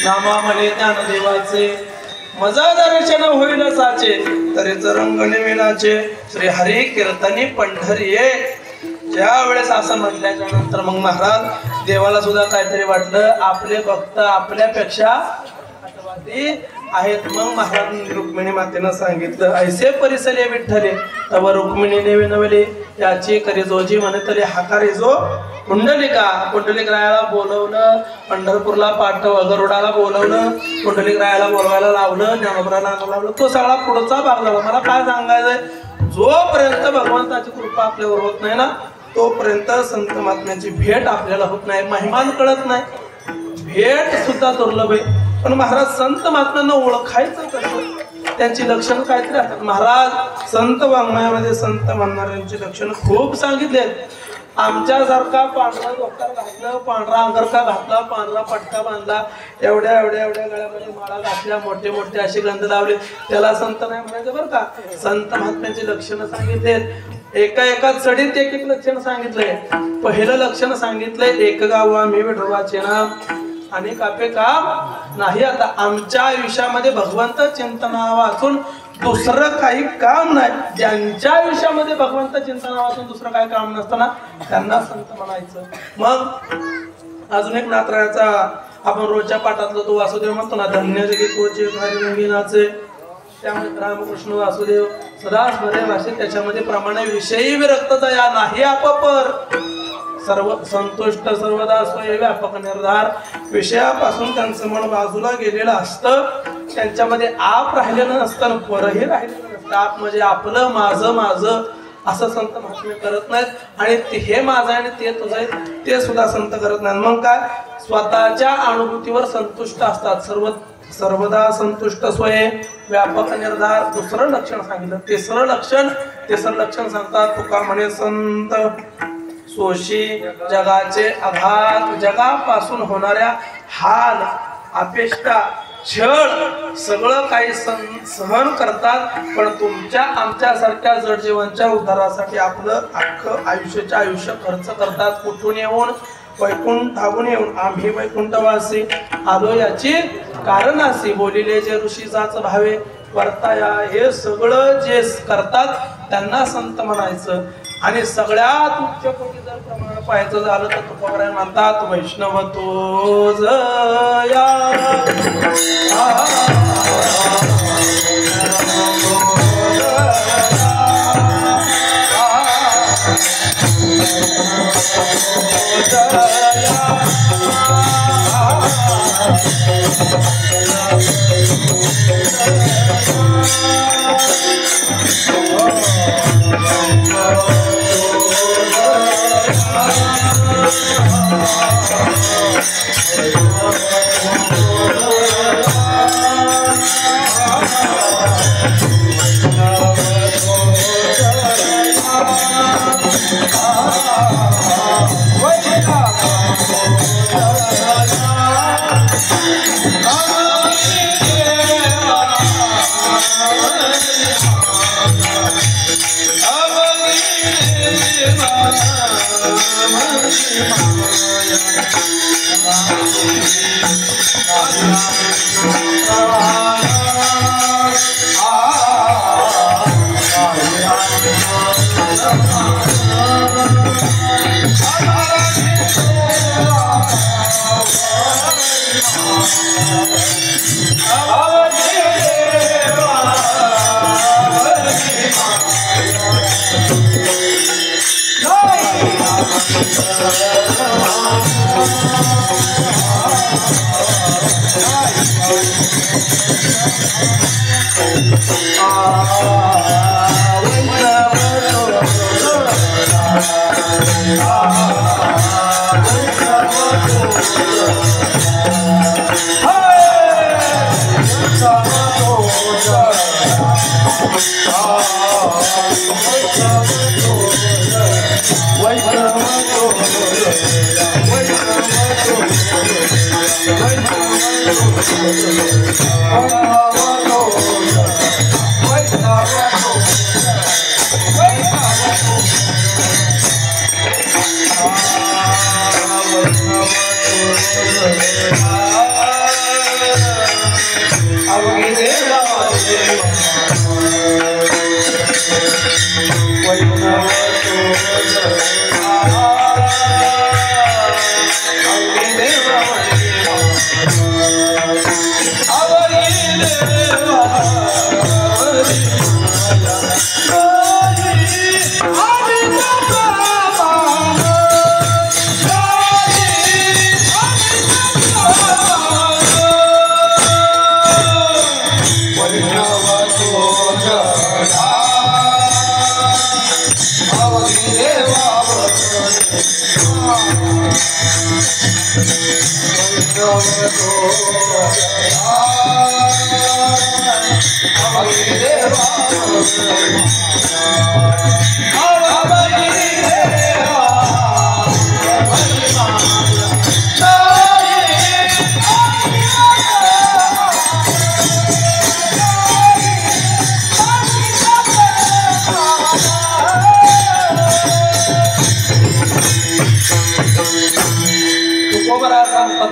Speaker 2: नामा म्हणे ज्ञानदेवाचे मजा दर्शन होईल साचे तरी रंग निमिनाचे श्री हरी कीर्तनी पंढरी ये. ज्या वेळेस असं म्हटल्याच्या नंतर मग महाराज देवाला सुद्धा काहीतरी वाटलं आपले भक्त आपल्यापेक्षा आहेत. मग महाराज रुक्मिणी मातेनं सांगितलं ऐसे परिसले विठ्ठले तव रुक्मिणीने विनवले याची करी जोजी म्हणे तरी हाकारे जो पुंडलिक रायाला बोलवलं पंढरपूरला पाठवलं गरुडाला बोलवलं पुंडलिक रायाला बोलवायला लावलं ज्ञानोबराला लावलं. तो सगळा पुढचा भाग झाला. मला काय सांगायचंय जोपर्यंत भगवंताची कृपा आपल्यावर होत नाही ना तोपर्यंत संत महात्म्याची भेट आपल्याला होत नाही. महिमान कळत नाही भेट सुद्धा दुर्लभ आहे. पण महाराज संत महात्म्यांना ओळखायचं कसं त्यांची लक्षणं काहीतरी असतात. महाराज संत वाङ्मयामध्ये संत म्हणणाऱ्यांची लक्षणं खूप सांगितलेत. आमच्यासारखा पांढरा धोतर घातलं पांढरा अंगरखा घातला पांढरा पटका बांधला एवढ्या गळ्यामध्ये माळा घातल्या मोठे मोठे असे गंध लावले त्याला संत नाही म्हणायचं बरं का. संत महात्म्यांची लक्षणं सांगितलेत. एका चढीत एक लक्षण सांगितलंय. पहिलं लक्षण सांगितलंय एक गाव आम्ही विठोबाचे नाम आणि कापे काम नाही. आता आमच्या आयुष्यामध्ये भगवंत चिंतना वाचून दुसरं काही काम नाही. ज्यांच्या आयुष्यामध्ये भगवंत चिंतना वाचून दुसरं काही काम नसताना त्यांना संत म्हणायचं. मग अजून एक नातरायाचा आपण रोजच्या पाठातलं तो वासुदेव म्हणतो ना धन्य जगी तोचे नाचे त्यामुळे रामकृष्ण वासुदेव सदा स्मरे भाषेत त्याच्यामध्ये प्रमाणे विषयी विरक्तता या नाही अपपर सर्व संतुष्ट सर्वदा स्वय व्यापक निर्धार विषयापासून त्यांचं मन बाजूला गेलेलं असतं. त्यांच्यामध्ये आप राहिलेलं नसतं परही राहिलेलं नसतं. आप म्हणजे आपलं माझं असं संत महात्मे करत नाहीत आणि हे माझं आणि ते तुझं आहे ते सुद्धा संत करत नाहीत. मग काय स्वतःच्या अनुभूतीवर संतुष्ट असतात. सर्वदा संतुष्ट स्वय व्यापक निर्धार. दुसरं लक्षण सांगितलं. तिसरं लक्षण सांगतात तुका म्हणे संत सोशी जगाचे आघात जगापासून होणाऱ्या हाल अपेष्टा छळ सगळं काही सहन करतात. पण तुमच्या आमच्यासारख्या जडजीवांच्या उद्धारासाठी आपलं अख्खं आयुष्य खर्च करतात. कुठून येऊन वैकुंठाहून येऊन आम्ही वैकुंठवासी आलो याची कारण असे बोलिले जे ऋषीचाच भावे वर्ताया. हे सगळं जे करतात त्यांना संत म्हणायचं. आणि सगळ्यात उच्च कोटी जर प्रमाण पाहायचं झालं तर तुकोबाराय म्हणतात वैष्णव तो जया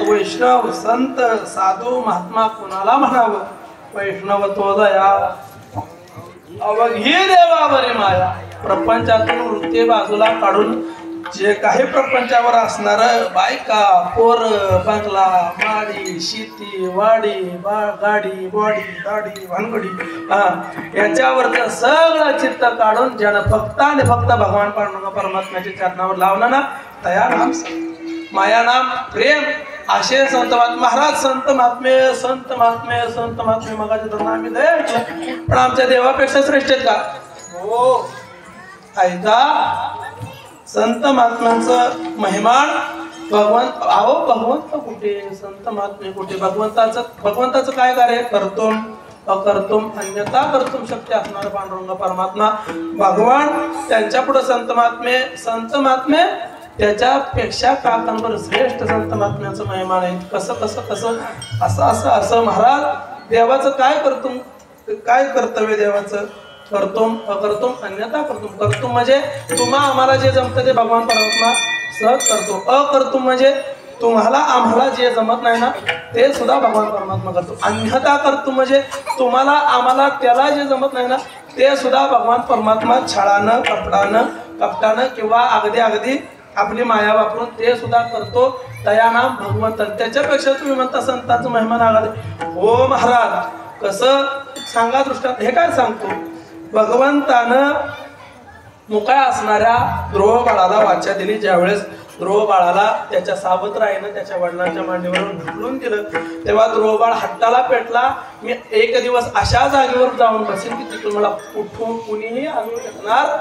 Speaker 2: वैष्णव संत साधू महात्मा कुणाला म्हणावं वैष्णव तो दया अवघी देवावरी माया. प्रपंचातून वृत्ती बाजूला काढून जे काही प्रपंचावर असणार बायका पोर बंगला माडी शेती वाडी गाडी बॉडी दाढी भानगडी याच्यावरचं सगळं चित्त काढून ज्यानं फक्त आणि फक्त भगवान पांडुरंग परमात्म्याच्या चरणावर लावलं ना तया नाम माया नाम प्रेम असे संत महाराज संत महात्मे मगाचे तर आम्ही द्यायचे पण आमच्या देवापेक्षा श्रेष्ठ आहेत का? हो ऐका संत महात्म्यांचं महिमान भगवंत कुठे संत महात्मे कुठे भगवंताचं काय कार्य करतोम अकर्तुम अन्यथा कर्तुम शक्य असणार पांडुरंग परमात्मा भगवान त्यांच्या पुढे संत महात्मे त्याच्यापेक्षा काकांवर श्रेष्ठ संत महात्म्याचं महिमान आहे. कसं महाराज देवाचं काय कर्तव्य देवाचं कर्तुम अकर्तुम अन्यथा कर्तुम म्हणजे तुम्हा आम्हाला जे जमतं ते भगवान परमात्मा सहज करतो. अकर्तुम म्हणजे तुम्हाला आम्हाला जे जमत नाही ना ते सुद्धा भगवान परमात्मा करतो. अन्यथा कर्तुम म्हणजे तुम्हाला आम्हाला त्याला जे जमत नाही ना ते सुद्धा भगवान परमात्मा छळानं कपटानं किंवा अगदी आपली माया वापरून ते सुद्धा करतो. दयानाम भगवंत त्याच्यापेक्षा तुम्ही म्हणता संतांचं महिमा नागाले. हो महाराज कसं सांगा दृष्टांत हे काय सांगतो. भगवंतानं मुकाय असणाऱ्या ध्रुव बाळाला वाचा दिली. ज्यावेळेस ध्रुव बाळाला त्याच्या सावत्राईनं त्याच्या वडिलांच्या मांडीवरून ढकलून दिलं तेव्हा ध्रुव बाळ हट्टाला पेटला. मी एक दिवस अशा जागेवर जाऊन बसेन की तिथून मला उठून कुणीही आणू शकणार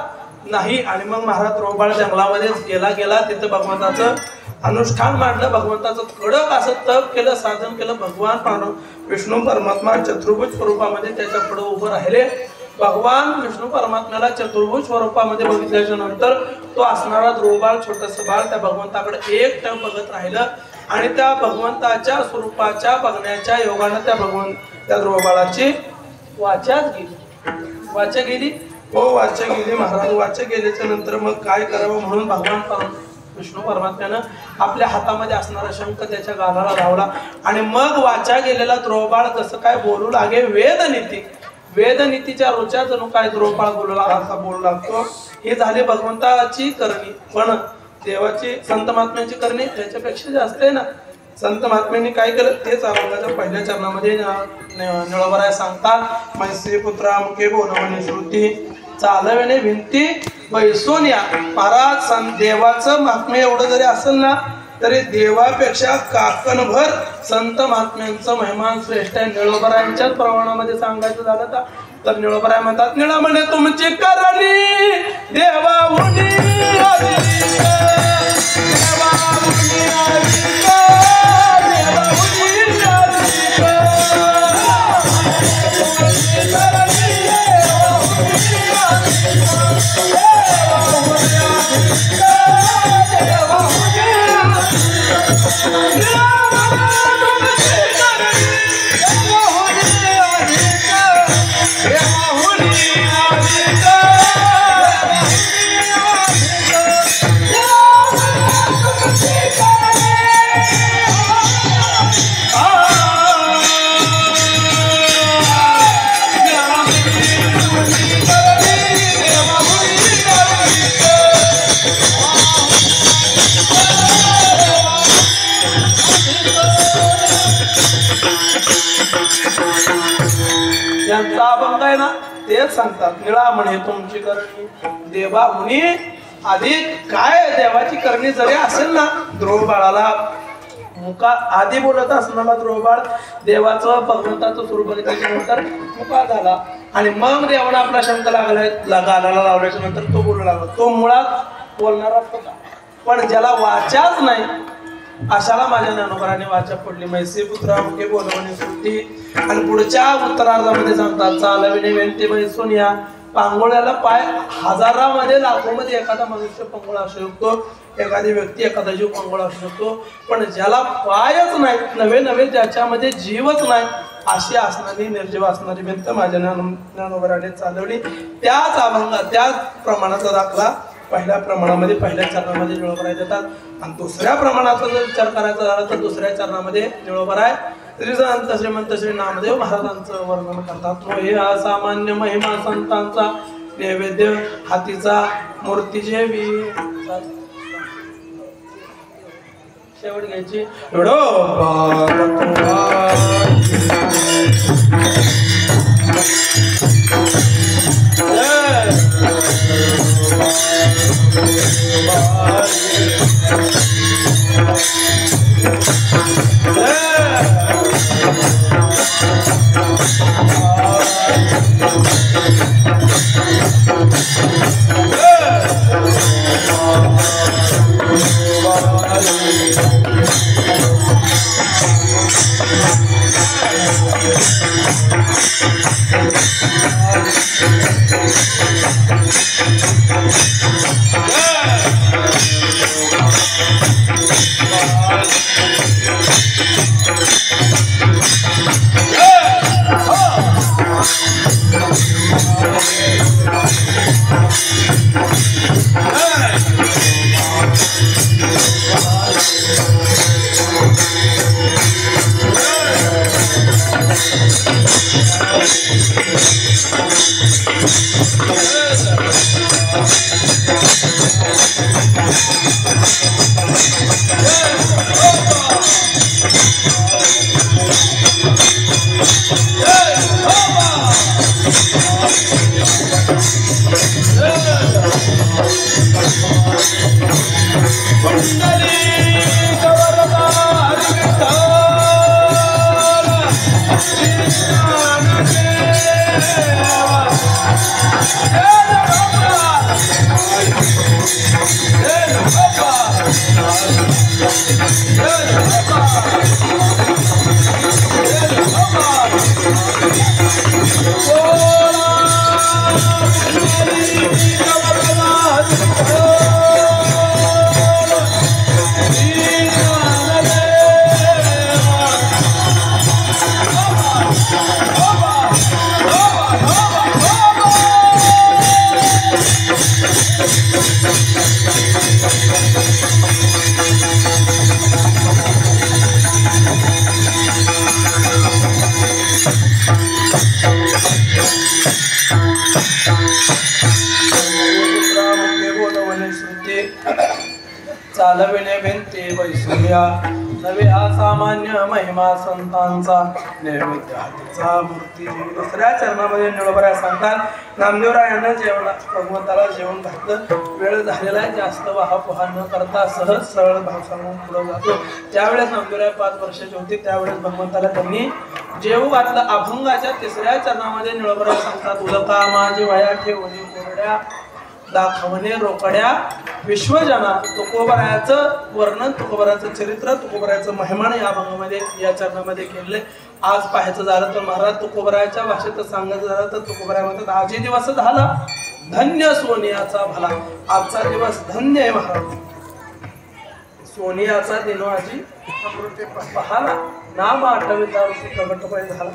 Speaker 2: नाही. आणि मग महाराज ध्रुव बाळ जंगलामध्येच गेला तिथं भगवंताचं अनुष्ठान मांडलं. भगवंताचं कडक असं तप केलं साधन केलं. भगवान पांडुरंग विष्णू परमात्मा चतुर्भुज स्वरूपामध्ये त्याच्या पुढे उभं राहिले. भगवान विष्णू परमात्म्याला चतुर्भुज स्वरूपामध्ये बघितल्याच्या नंतर तो असणारा ध्रुव बाळ छोटस बाळ त्या भगवंताकडे एक टक बघत राहिलं आणि त्या भगवंताच्या स्वरूपाच्या बघण्याच्या योगानं त्या ध्रुव बाळाची वाचा गेली. हो वाचा गेली महाराज. वाचा गेल्याच्या नंतर मग काय करावं म्हणून भगवान विष्णू परमात्म्यानं आपल्या हातामध्ये असणारा शंख त्याच्या गालाला लावला आणि मग वाचा गेलेला ध्रुव बाळ कसं काय बोलू लागे. वेदनीतीच्या रोच्या जणू काय ध्रुव बाळ बोलू लागतो. हे झाले भगवंताची करणी. पण देवाची संत महात्म्याची करणी त्याच्यापेक्षा जास्त आहे ना. संत महात्म्यांनी काय केलं तेच अभंगाच्या पहिल्या चरणामध्ये निळवराय सांगतात. मैत्री पुत्रा मुखे बोलवणे श्रुती चालवणे भिंती बैसून या. महाराज देवाचं महात्म्य एवढं जरी असेल ना तरी देवापेक्षा काकणभर संत महात्म्यांचं महिमान श्रेष्ठ आहे. निळोबरायांच्याच प्रमाणामध्ये सांगायचं झालं तर निळोबराय म्हणतात निळा म्हणे तुमची करणी देवाहुनी ज्यांचा अभंग आहे ना तेच सांगतात, निळा म्हणे तुमची करणी देवा मुनी. आधी काय देवाची करणी जरी असेल ना, ध्रुव बाळाला मुका आधी बोलत असताना ध्रुव बाळ देवाचं भगवंताचं स्वरूप बघितल्यानंतर मुका झाला आणि मग देवाला आपला शब्द गालाला लावल्याच्या नंतर तो बोलू लागला. तो मुळात बोलणारा होता, पण ज्याला वाचाच नाही अशाला माझ्या ज्ञानोबराने वाचा पडली. मैसी पुत्रा मुखे बोलवणे सुट्टी. आणि पुढच्या उत्तरार्धामध्ये सांगतात, चालविणे वेंते बैसून या पांगोळ्याला पाय हजारामध्ये लाखोमध्ये एखादा मनुष्य पांगोळा असू शकतो, एखादी व्यक्ती एखादा जीव पांगोळा असू शकतो, पण ज्याला पायच नाही, नवे नवे ज्याच्यामध्ये जीवच नाही अशी असणारी निर्जीव असणारी भिंत माझ्या ज्ञानोबराने चालवली. त्याच अभंगात त्याच प्रमाणाचा दाखला पहिल्या प्रमाणामध्ये पहिल्या चरणामध्ये निळोबराय देतात. आणि दुसऱ्या प्रमाणाचा जर विचार करायचा झाला तर दुसऱ्या चरणामध्ये निळोबराय श्रीसंत श्रीमंत श्री नामदेव महाराजांचं वर्णन करतात. तो हे असामान्य महिमा संतांचा नैवेद्य हातीचा मूर्तीचे शेवट घ्यायची. चालविणे भिंती वैसूया नवे असामान्य महिमा संतांचा नैवेद्य हातीचा मूर्ती. दुसऱ्या चरणामध्ये निळोबराय सांगतात, नामदेवरायांना जेवण भगवंताला जेवण घातलं, वेळ झालेला आहे, जास्त वाहापोहा न करता सहज सरळ भाव सांगून पुढे जातो. त्यावेळेस नामदेवराय 5 वर्षाचे होते, त्यावेळेस भगवंताला त्यांनी जेवू घातलं. अभंगाच्या तिसऱ्या चरणामध्ये निळोबराय सांगतात, उलका माझी वया ठेवणी कोरड्या दाखवणे रोकड्या विश्वजना. तुकोबरायाचं वर्णन, तुकोबरायाचं चरित्र, तुकोबरायाचं महिमान या अभंगामध्ये या चरणामध्ये केले. आज पाहायचं झालं तर महाराज तुकोबरायाच्या भाषेत सांगायचं झालं तर तुकोबराय म्हणतात, आजही दिवस झाला धन्य सोनियाचा भला. आजचा दिवस धन्य आहे महाराज, सोनियाचा दिन आजी पहाला नाम आठविता प्रगटपणे झाला.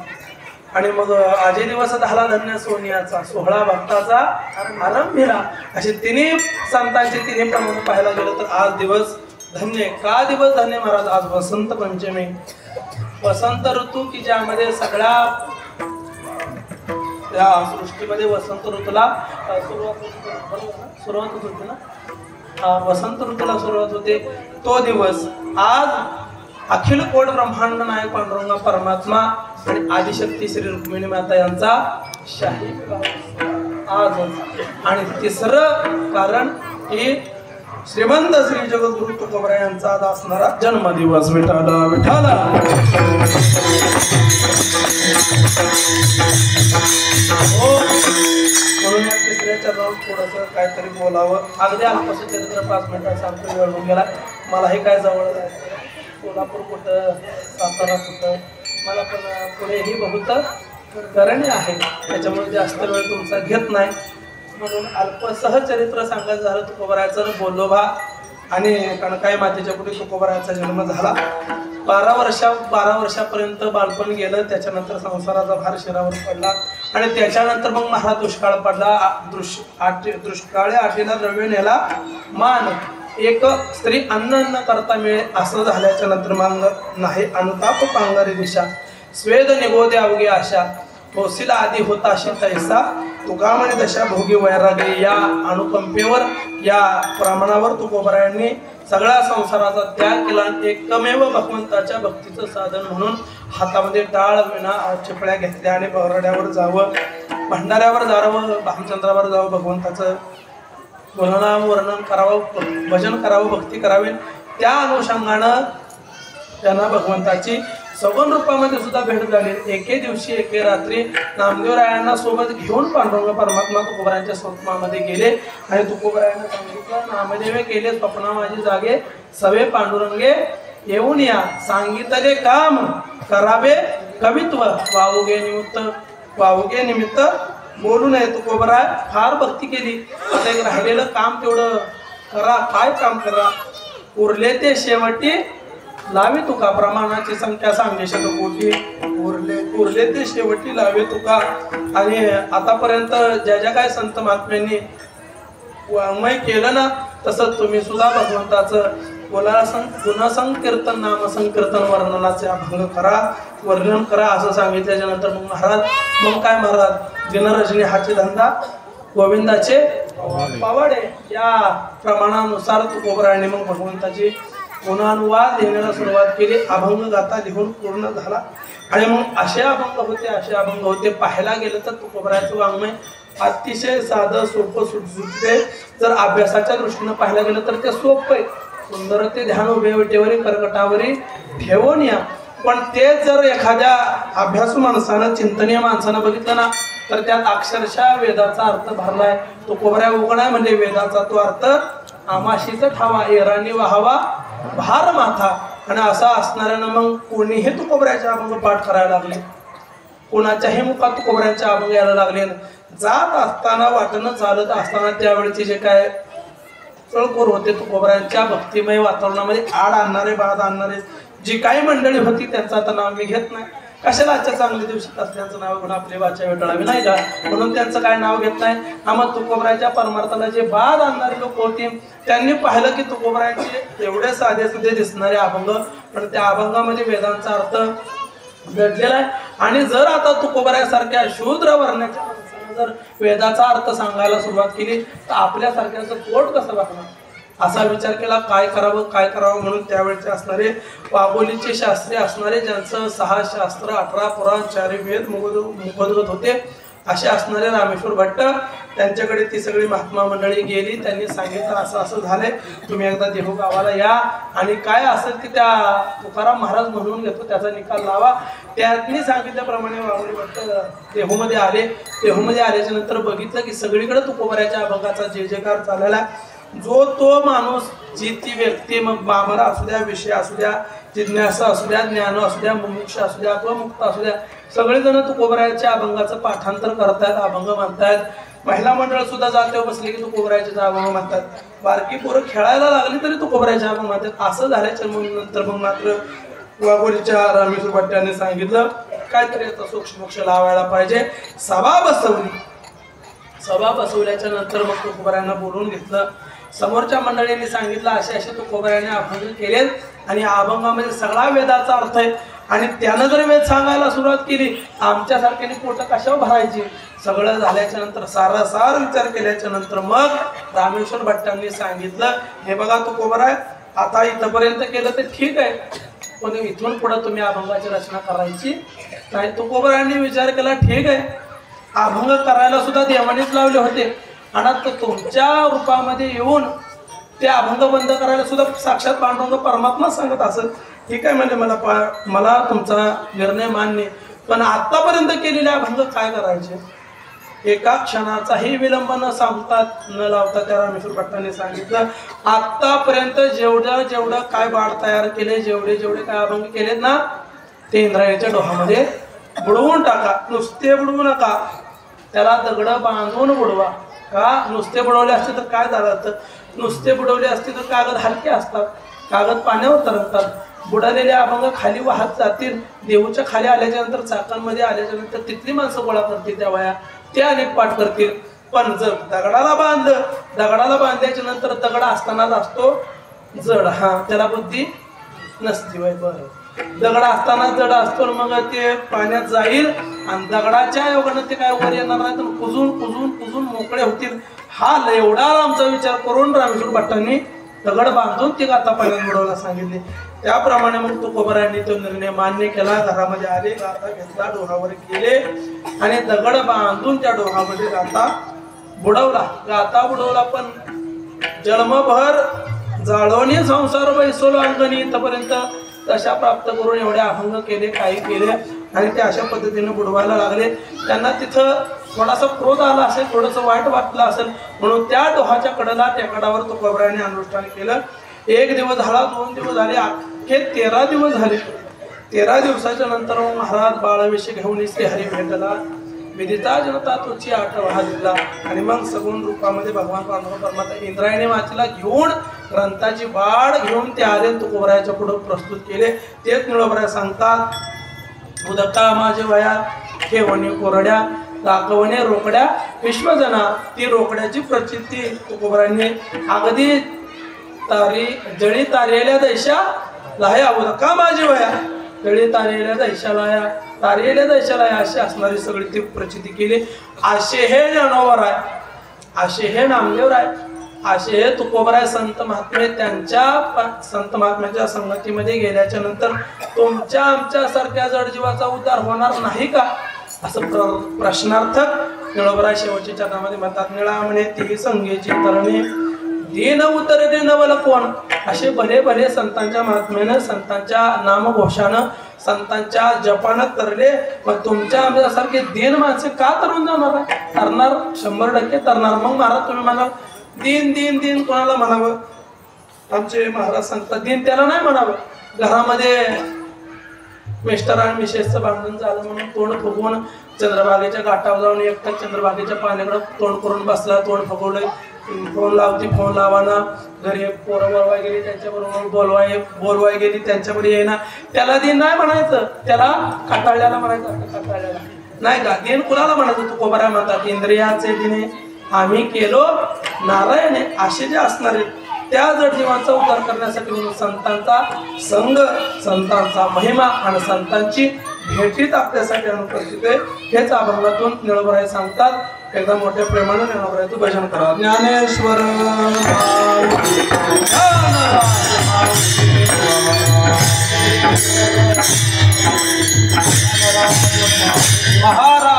Speaker 2: आणि मग आजही दिवस झाला धन्य सोनियाचा, 16 भक्ताचा आरंभिला. असे तिन्ही संतांचे तिन्ही प्रमाण पाहायला गेलं तर आज दिवस धन्य. का दिवस धन्य महाराज? आज वसंत पंचमी, वसंत ऋतू की ज्यामध्ये सगळ्या त्या सृष्टीमध्ये वसंत ऋतूला सुरुवात होते ना, वसंत ऋतूला सुरुवात होते. तो दिवस आज अखिल कोट ब्रह्मांड नायक पांडुरंग परमात्मा आणि आदिशक्ती श्री रुक्मिणी माता यांचा शाही विवाह आजच. आणि तिसरं कारण की श्रीमंत श्री जगद्गुरु तुकोबरा यांचा आज असणारा जन्मदिवस. विठाला विठाला. हो, म्हणून या तिसऱ्या चरणावर थोडंसं काहीतरी बोलावं. अगदी अल्पसं चरित्र 5 मिनिटात सांगतो, वेळ होऊन गेला. मला हे काय जवळ जायचं, कोल्हापूर कुठं, सातारा कुठं, मला पण पुणेही बहुत करणे आहे, त्याच्यामुळे जास्त वेळ तुमचा घेत नाही. म्हणून अल्प सहचरित्र सांगायचं झालं तुकोबरायाचं बोलोबा आणि कणकाई मातेच्या पुढे तुकोबरायाचा जन्म झाला. 12 वर्षापर्यंत बालपण गेलं. त्याच्यानंतर संसाराचा भार शिरावर पडला आणि त्याच्यानंतर मग महाराज दुष्काळ पडला. दुष्काळी आटीला द्रव्य नेला मान, एक स्त्री अन्न करता मिळे असं झाल्याच्या नंतर मग नाही अनुताप पांगारी दिशा, स्वेद निगोदे अवघे आशा, कौशिला आधी होता अशी तैसा, तुकामणी दशा भोगी वैराग्य. या अनुकंपेवर, या प्रमाणावर तुकोबरायांनी सगळ्या संसाराचा त्याग केला. एकमेव भगवंताच्या भक्तीचं साधन म्हणून हातामध्ये टाळ विणा चिपळ्या घेतल्या आणि बरड्यावर जावं, भंडाऱ्यावर जावं, भामचंद्रावर जावं, भगवंताचं गुणनाम वर्णन करावं, भजन करावं, भक्ती करावी. त्या अनुषंगानं त्यांना भगवंताची सगुण रूपामध्ये सुद्धा भेट झाली. एके दिवशी एके रात्री नामदेवरायांना सोबत घेऊन पांडुरंग परमात्मा तुकोबरायांच्या स्वप्नामध्ये गेले आणि तुकोबरायांना सांगितलं, नामदेवे केले स्वप्ना माझी जागे, सवे पांडुरंगे येऊन या, सांगितले काम करावे कवित्व, वावुगे निमित्त बोलू नये. तुकोबराय फार भक्ती केली. आता एक राहिलेलं काम तेवढं करा. काय काम करा? उरले ते शेवटी लावे तुका, प्रमाणाची संख्या सांगे शतकोटी, उरले ते शेवटी लावे तुका. आणि आतापर्यंत ज्या ज्या काय संत महात्म्यांनी वाङ्मय केलं ना, तसं तुम्ही सुद्धा भगवंताचं गुणसंकीर्तन नामसंकीर्तन वर्णनाचे अभंग करा, वर्णन करा असं सांगितल्याच्या नंतर मग महाराज दिनरजनी हाचे धंदा गोविंदाचे पावाडे या प्रमाणानुसार तुकोबरायांनी मग भगवंताची गुणानुवाद लिहिण्याला सुरुवात केली. अभंग गाथा लिहून पूर्ण झाला आणि मग असे अभंग होते. पाहायला गेलं तर तुकोबरायाचं वाङ्मय अतिशय साधं सोपं सुटसुटते. जर अभ्यासाच्या दृष्टीनं पाहायला गेलं तर ते सोपं आहे. सुंदर ते ध्यान उभे विटेवरी कर्कटावरी ठेवून या. पण ते जर एखाद्या अभ्यासू माणसानं, चिंतनीय माणसानं बघितलं ना, तर त्यात अक्षरशः वेदाचा अर्थ भरलाय. तुकोबराया उगणाय म्हणजे वेदाचा तो अर्थ आमाशीच ठावा, एराणी वाहावा भार माथा. आणि असं असणाऱ्यानं मग कोणीही तुकोबरायाचे अभंग पाठ करायला लागले, कोणाच्याही मुखात तुकोबरायांचे अभंग यायला लागले. जात असताना, वाटणं चालत असताना त्यावेळेचे जे काय चळकोर होते, तुकोबरायांच्या भक्तिमय वातावरणामध्ये आड आणणारे, बाध आणणारे जी काही मंडळी होती, त्यांचं आता नाव मी घेत नाही. कशाला आजच्या चांगल्या दिवशी त्यांचं नाव घेऊन आपली वाचा वेटाळावी नाही का, म्हणून त्यांचं काय नाव घेत नाही. आम्हाला तुकोबरायाच्या परमार्थाला जे बाध आणणारे लोक होते, त्यांनी पाहिलं की तुकोबरायांचे एवढे साधे सुधे दिसणारे अभंग, पण त्या अभंगामध्ये वेदांचा अर्थ दडलेला आहे. आणि जर आता तुकोबरायासारख्या शूद्र वर्णाच्या माणसाने जर वेदाचा अर्थ सांगायला सुरुवात केली तर आपल्यासारख्याचं पोट कसं लागणार, असा विचार केला. काय करावं म्हणून त्यावेळेचे असणारे वाघोलीचे शास्त्री असणारे, ज्यांचं 6 शास्त्र 18 पुराण 4 वेद मुखोद्गत होते, असे असणारे रामेश्वर भट्ट, त्यांच्याकडे ती सगळी महात्मा मंडळी गेली. त्यांनी सांगितलं असं असं झालंय, तुम्ही एकदा देहू गावाला या आणि काय असेल की त्या तुकाराम महाराज म्हणून घेतो त्याचा निकाल लावा. त्यांनी सांगितल्याप्रमाणे वाघोली भट्ट देहूमध्ये आले. देहूमध्ये आल्याच्या नंतर बघितलं की सगळीकडे तुकोबरायाच्या अभंगाचा जे जयकार चाललेला. जो तो माणूस, जी ती व्यक्ती, मग बामरा असू द्या, विषय असू द्या, जिज्ञासा असू द्या, ज्ञान असू द्या, मुमुक्ष असू द्या अथवा मुक्त असू द्या, सगळेजण तुकोबरायाच्या अभंगाचं पाठांतर करतायत, अभंग म्हणतायत. महिला मंडळ सुद्धा जाते बसले की तुकोबरायाचे अभंग म्हणतात. बारकी पोरं खेळायला लागली तरी तुकोबरायाचे अभंग म्हणतात. असं झाल्याच्या नंतर मग मात्र वाघोलीच्या रामेश्वर भट्टाने सांगितलं काहीतरी आता सोक्षमोक्ष लावायला पाहिजे. सभा बसवल्याच्या नंतर मग तुकोबरायांना बोलून घेतलं. समोरच्या मंडळींनी सांगितलं असे असे तुकोबरायाने अभंग केले आणि या अभंगामध्ये सगळा वेदाचा अर्थ आहे. आणि त्यानं जर वेद सांगायला सुरुवात केली, आमच्यासारख्याने पोटं कशावर भरायची. सगळं झाल्याच्या नंतर सारासार विचार केल्याच्या नंतर मग रामेश्वर भट्टांनी सांगितलं, हे बघा तुकोबराय, आता इथपर्यंत केलं तर ठीक आहे, पण इथून पुढे तुम्ही अभंगाची रचना करायची नाही. तुकोबारायांनी विचार केला, ठीक आहे, अभंग करायला सुद्धा देवानेच लावले होते आणि आता तुमच्या रूपामध्ये येऊन ते अभंग बंद करायला सुद्धा साक्षात पांडुरंग परमात्मा सांगत असेल. ठीक आहे म्हणजे मला तुमचा निर्णय मान्य, पण आतापर्यंत केलेले अभंग काय करायचे. एका क्षणाचाही विलंब न सांगतात न लावता त्या रामेश्वर भट्टाने सांगितलं, आतापर्यंत जेवढं काय बाळ तयार केले, जेवढे काय अभंग केलेत ना, ते इंद्रायणीच्या डोहामध्ये बुडवून टाका. नुसते बुडवू नका, त्याला दगड बांधून बुडवा. का नुसते बुडवले असते तर काय झालं असतं, नुसते बुडवले असते तर कागद हलके असतात, कागद पाण्यावर तरंगतात. बुडालेले अभंग खाली वाहत जातील. देऊच्या खाली आल्याच्या नंतर चाकांमध्ये आल्याच्या नंतर तिथली माणसं गोळा करतील त्या वया, ते अनेक पाठ करतील. पण जर दगडाला बांधल्याच्या नंतर दगड असतानाच असतो जड. हा, त्याला बुद्धी नसती. वय बरं, दगड असताना जड असतो, मग ते पाण्यात जाईल आणि दगडाच्या योगाने ते काय वर येणार नाही, तर कुजून मोकळे होतील. हा एवढा आमचा विचार करून रामेश्वर भट्टांनी दगड बांधून ते गाता पाण्यात बुडवायला सांगितले. त्याप्रमाणे मग तुकोबारायांनी तो निर्णय मान्य केला. घरामध्ये आले, गाता घेतला, डोहावर गेले आणि दगड बांधून त्या डोहामध्ये गाता बुडवला. पण जन्मभर जाळवणी संसार बैसोलो अंगणी, इथपर्यंत दशा प्राप्त करून एवढे अभंग केले, काही केले आणि ते अशा पद्धतीने बुडवायला लागले. त्यांना तिथं थोडासा क्रोध आला असेल, थोडंसं वाईट वाटलं असेल, म्हणून त्या डोहाच्या कडेला टेकडावर तुकोबारायांनी अनुष्ठान केलं. 1 दिवस झाला, 2 दिवस झाले, अख्खे 13 दिवस झाले. 13 दिवसाच्या नंतर महाराज बाळवेशी घेऊन श्रीहरी भेटला. विदिता जनता तुझी आठवहा दिला आणि मग सगुण रूपामध्ये भगवान पांडुरंग परमात्मा इंद्रायणी मातेला घेऊन ग्रंथाची वाढ घेऊन ते आले. तुकोबारायाच्या पुढे प्रस्तुत केले. तेच निळोबाराय सांगतात, उदका माझे वया ठेवणे कोरड्या, दाखवणे रोकड्या विश्वजना. ती रोकड्याची प्रचिती तुकोबारायांनी अगदी जळी तारेल्या दैशा लाया, उदका माझी वया जळी तारेल्या दैशा लाया, तारेल्या दैशा लाया, अशी असणारी सगळी ती प्रचिती केली. असे हे ज्ञानोबर आहे, असे हे नामदेव आहे, असे हे तुकोबाराय संत महात्मे. त्यांच्या संत महात्म्याच्या संगतीमध्ये गेल्याच्या नंतर तुमच्या आमच्या सारख्या जडजीवाचा उद्धार होणार नाही का, असं प्रश्नार्थक निळोबराय शेवटच्या चरणामध्ये म्हणतात. निळा म्हणे ती संगेची तरणे दीन उतरणे नवल कोण. असे भले भले संतांच्या महात्म्यानं, संतांच्या नामघोषानं, संतांच्या जपानं तरले, मग तुमच्या आमच्यासारखे दीन माणसे का तरुण जाणार आहे. तरणार, 100% तरणार. मग महाराज तुम्ही म्हणाल दिन दिन दिन कोणाला म्हणावं, आमचे महाराज सांगतात दिन त्याला नाही म्हणावं. घरामध्ये मिस्टर आणि मिसेसचं भांडण झालं म्हणून तोंड फुगवून चंद्रभागेच्या घाटावर जाऊन एकटा चंद्रभागेच्या पाण्याकडे तोंड करून बसला, तोंड फुगवलं. फोन लावाना, घरी पोरं बोलवाय गेली त्यांच्याबरोबर बोलवाय गेली त्यांच्याकडे येईना. त्याला दिन नाही म्हणायचं, त्याला काटाळल्याला म्हणायचं. काटाळल्याला नाही का, दिन कुणाला म्हणायचं. तुकोबाराय म्हणतात इंद्रियाचे दिने आम्ही केलो नारायणे. असे जे असणारे त्या जडजीवांचा उद्धार करण्यासाठी म्हणून संतांचा संघ, संतांचा महिमा आणि संतांची भेटीत आपल्यासाठी अनुपस्थित आहे. हेच अभंगातून निळोबराय सांगतात. एकदा मोठ्या प्रेमाने निळोबरायचं भजन करा. Dnyaneshwar Maharaj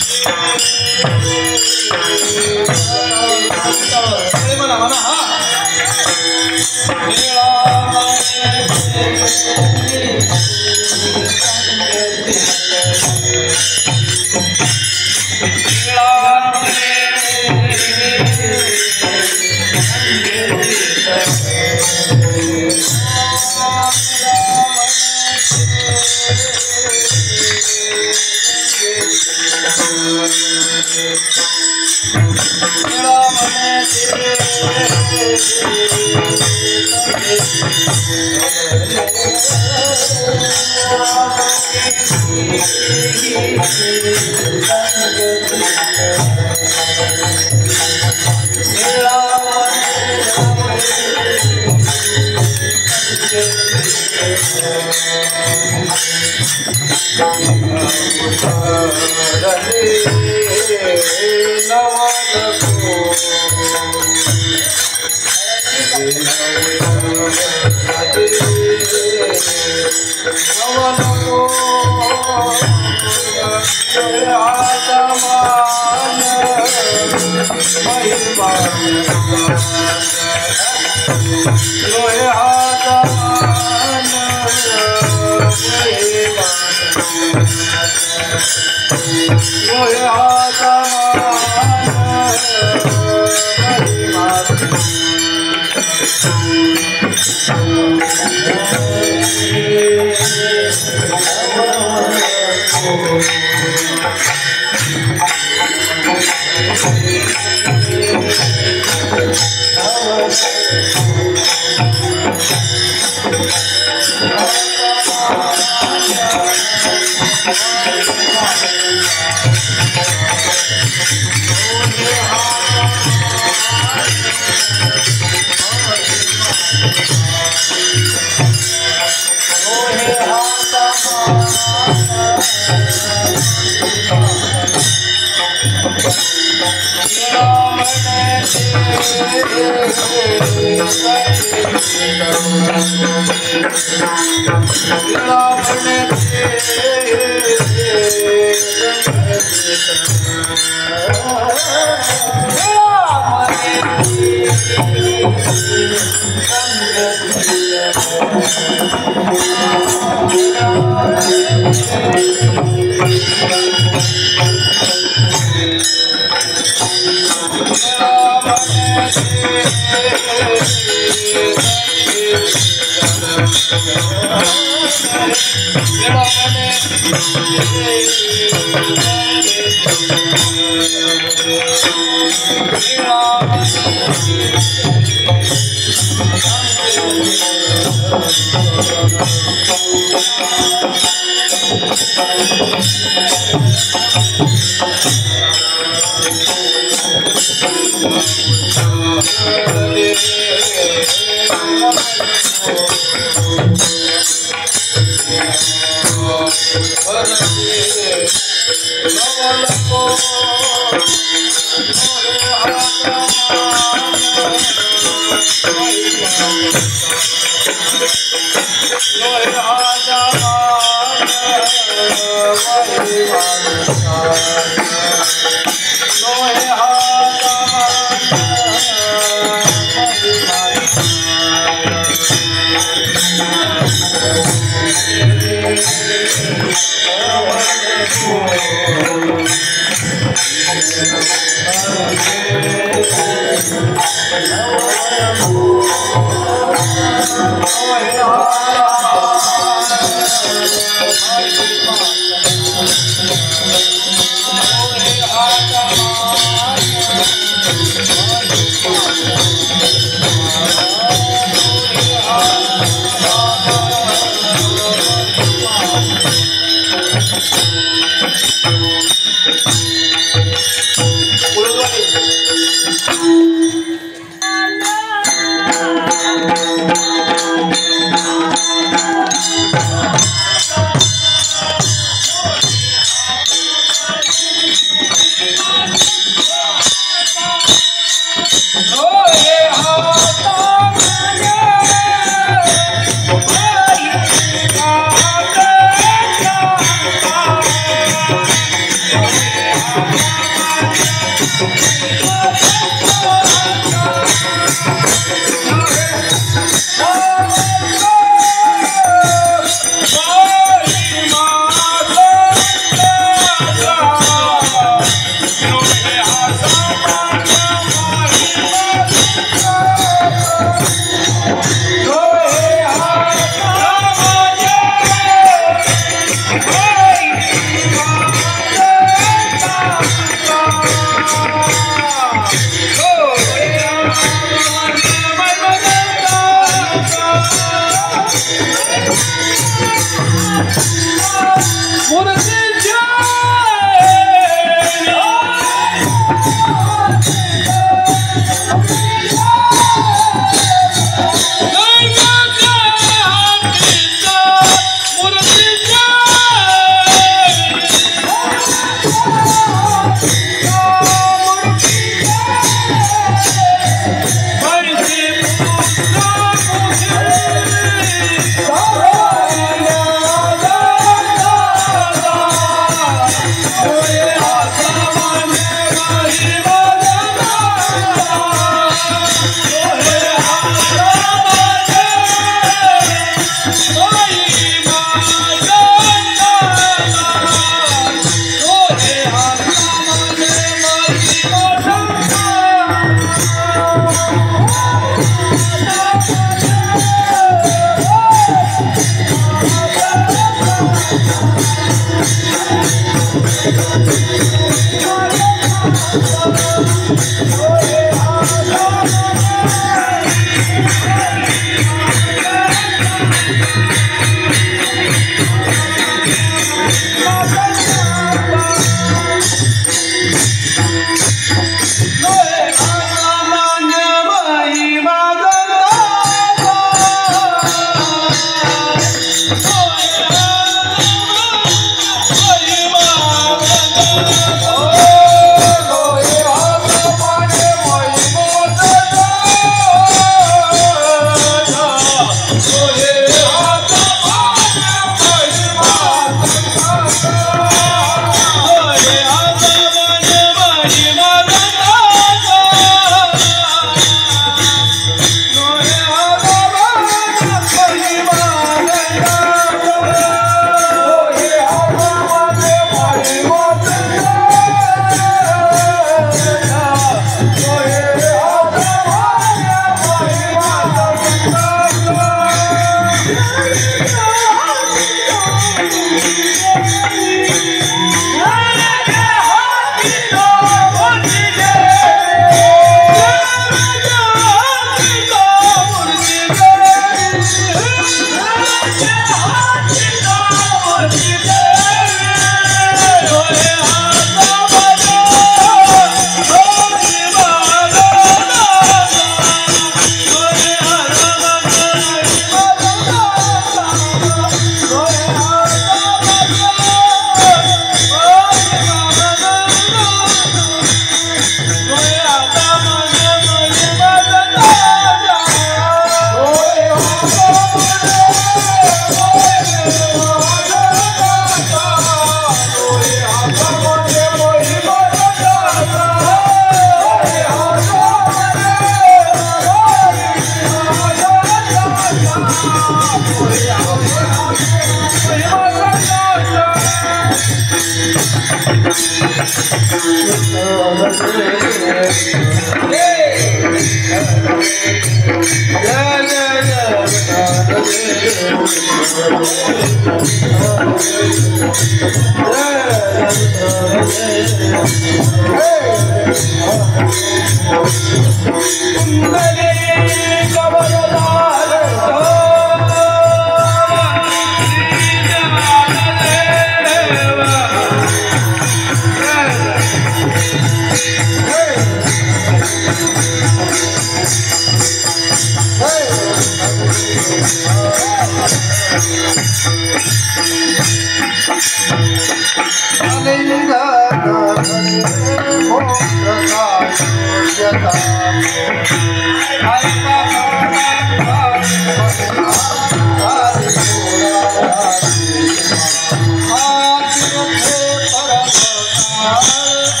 Speaker 1: Hare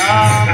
Speaker 1: Yeah.